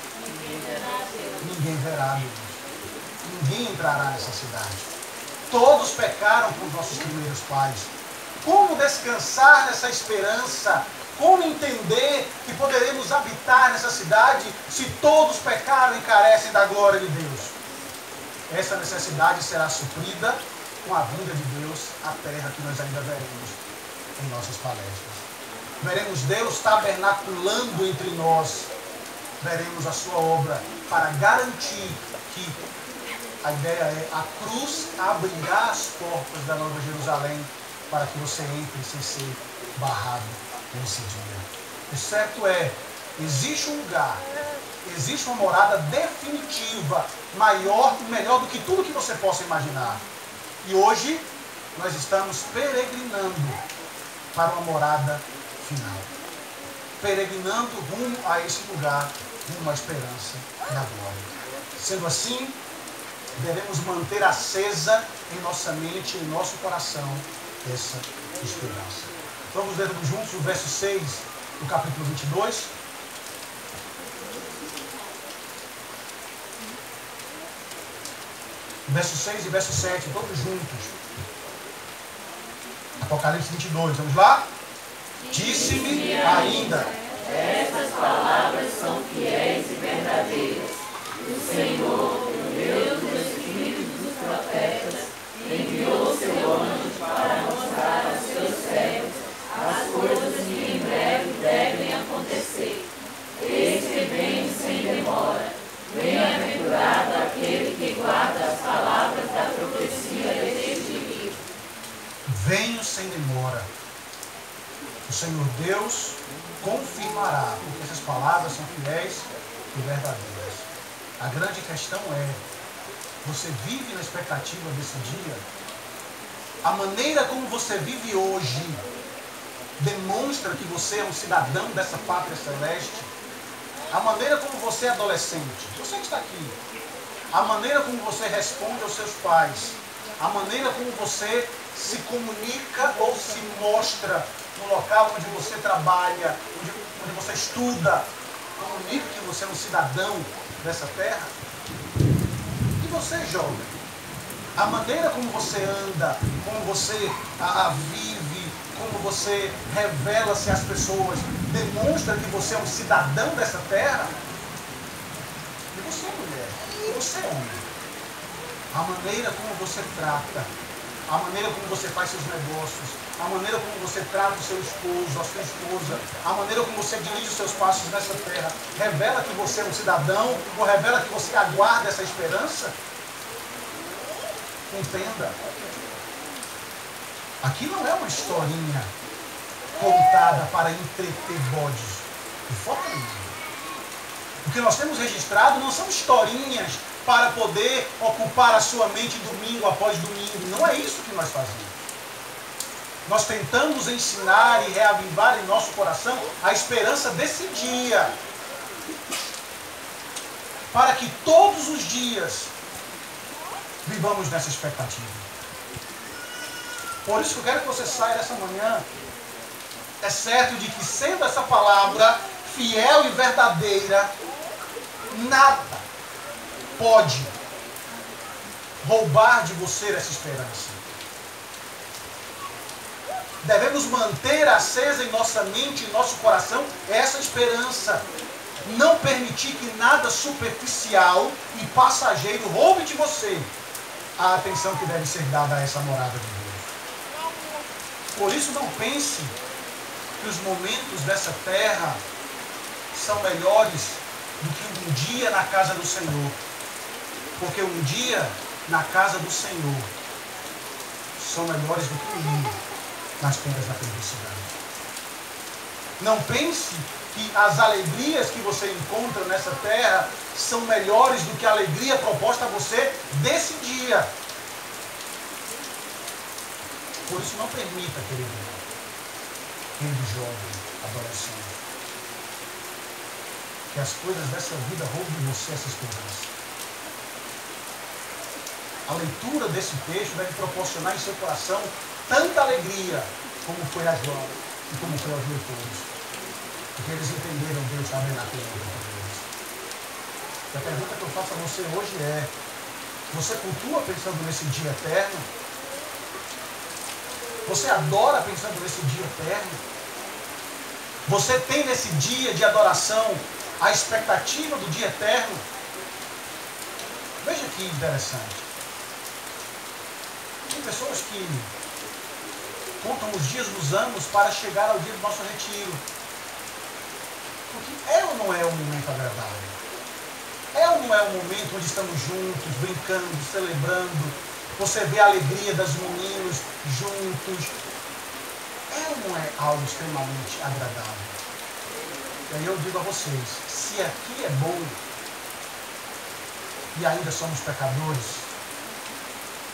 ninguém verá Deus. Ninguém entrará nessa cidade. Todos pecaram com os nossos primeiros pais. Como descansar nessa esperança? Como entender que poderemos habitar nessa cidade se todos pecaram e carecem da glória de Deus? Essa necessidade será suprida com a vinda de Deus à terra, que nós ainda veremos em nossas palestras. Veremos Deus tabernaculando entre nós. Veremos a sua obra para garantir que a ideia é: a cruz abrirá as portas da Nova Jerusalém para que você entre sem ser barrado nesse dia. O certo é, existe um lugar, existe uma morada definitiva, maior e melhor do que tudo que você possa imaginar. E hoje nós estamos peregrinando para uma morada final. Peregrinando rumo a esse lugar, rumo à esperança da glória. Sendo assim, devemos manter acesa em nossa mente e em nosso coração essa esperança. Vamos ler todos juntos o verso 6 do capítulo 22. Verso 6 e verso 7, todos juntos. Apocalipse 22, vamos lá? Disse-me ainda: estas palavras são fiéis e verdadeiras. O Senhor, o Deus dos espíritos dos profetas, enviou seu anjo para mostrar aos seus servos as coisas que em breve devem acontecer. Eis que vem sem demora. Bem-aventurado aquele que guarda as palavras da profecia deste livro. Venho sem demora. O Senhor Deus confirmará, porque essas palavras são fiéis e verdadeiras. A grande questão é: você vive na expectativa desse dia? A maneira como você vive hoje demonstra que você é um cidadão dessa pátria celeste? A maneira como você é adolescente, você que está aqui, a maneira como você responde aos seus pais, a maneira como você se comunica ou se mostra no local onde você trabalha, onde você estuda, comunica que você é um cidadão dessa terra. E você, jovem, a maneira como você anda, como você vive, como você revela-se às pessoas, demonstra que você é um cidadão dessa terra? E você, mulher, e você, homem, a maneira como você trata, a maneira como você faz seus negócios, a maneira como você trata o seu esposo, a sua esposa, a maneira como você dirige os seus passos nessa terra, revela que você é um cidadão ou revela que você aguarda essa esperança? Entenda. Aqui não é uma historinha contada para entreter bodes. De forma nenhuma. O que nós temos registrado não são historinhas para poder ocupar a sua mente domingo após domingo. Não é isso que nós fazemos. Nós tentamos ensinar e reavivar em nosso coração a esperança desse dia. Para que todos os dias vivamos nessa expectativa. Por isso que eu quero que você saia dessa manhã é certo de que, sendo essa palavra fiel e verdadeira, nada pode roubar de você essa esperança. Devemos manter acesa em nossa mente, em nosso coração, essa esperança. Não permitir que nada superficial e passageiro roube de você a atenção que deve ser dada a essa morada de Deus. Por isso, não pense que os momentos dessa terra são melhores do que um dia na casa do Senhor. Porque um dia na casa do Senhor são melhores do que um dia nas tendas da perversidade. Não pense que as alegrias que você encontra nessa terra são melhores do que a alegria proposta a você desse dia. Por isso, não permita, querido jovem, adolescente, que as coisas dessa vida roubem de você essa esperança. A leitura desse texto deve proporcionar em seu coração tanta alegria como foi a João e como foi aos leitores. Porque eles entenderam Deus tabernaculando com eles. E a pergunta que eu faço a você hoje é: você cultua pensando nesse dia eterno? Você adora pensando nesse dia eterno? Você tem nesse dia de adoração a expectativa do dia eterno? Veja que interessante. Tem pessoas que contam os dias dos anos para chegar ao dia do nosso retiro. Porque é ou não é um momento agradável? É ou não é um momento onde estamos juntos, brincando, celebrando? Você vê a alegria dos meninos juntos. É ou não é algo extremamente agradável? E aí eu digo a vocês, se aqui é bom e ainda somos pecadores,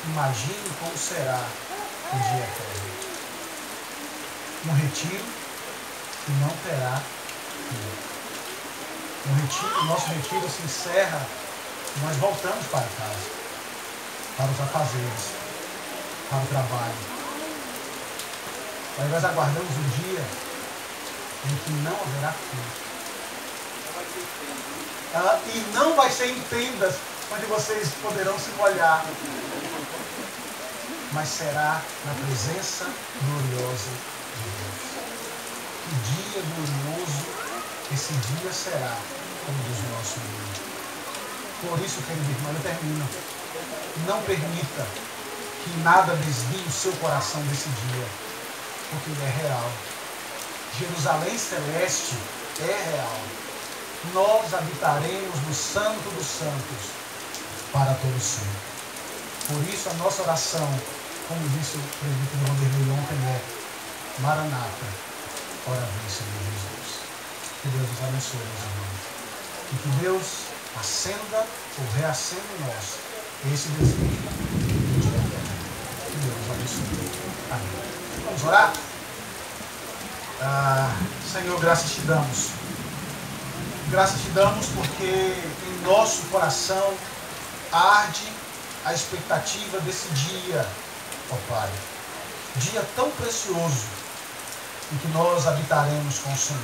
imagine como será o dia eterno. Um retiro que não terá fim. O nosso retiro se encerra e nós voltamos para casa, para os afazeres, para o trabalho. Mas nós aguardamos um dia em que não haverá fim. E não vai ser em tendas onde vocês poderão se molhar, mas será na presença gloriosa de Deus. Que dia glorioso esse dia será, como diz o nosso Deus. Por isso, querido irmão, eu termino. Não permita que nada desvie o seu coração desse dia, porque ele é real. Jerusalém celeste é real. Nós habitaremos no Santo dos Santos para todo sempre. Por isso a nossa oração, como disse o presbítero Vanderlei ontem, é Maranata, ora vem, Senhor Jesus. Que Deus nos abençoe, meus irmãos. E que Deus acenda ou reacenda em nós esse desejo de dia eterno. Que Deus nos abençoe. Amém. Vamos orar? Senhor, graças te damos. Graças te damos porque em nosso coração arde a expectativa desse dia, ó Pai. Dia tão precioso em que nós habitaremos com o Senhor.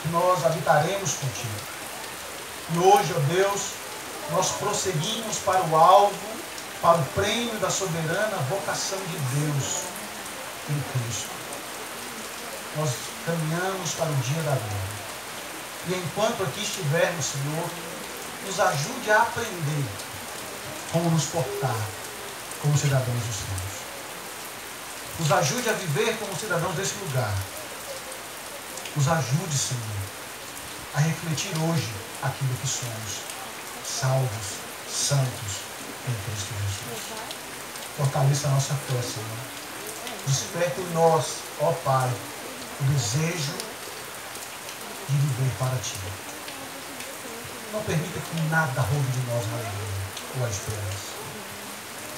Que nós habitaremos contigo. E hoje, ó Deus, nós prosseguimos para o alvo, para o prêmio da soberana vocação de Deus em Cristo. Nós caminhamos para o dia da glória. E enquanto aqui estivermos, Senhor, nos ajude a aprender como nos portar como cidadãos dos céus. Nos ajude a viver como cidadãos desse lugar. Nos ajude, Senhor, a refletir hoje aquilo que somos, salvos, santos em Cristo Jesus. Fortaleça a nossa fé, Senhor. Desperta em nós, ó Pai, o desejo de viver para Ti. Não permita que nada roube de nós a alegria ou a esperança.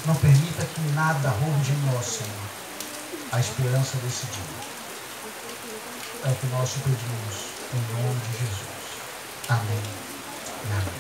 Não permita que nada roube de nós, Senhor, a esperança desse dia. É o que nós te pedimos, em nome de Jesus. Amém e amém.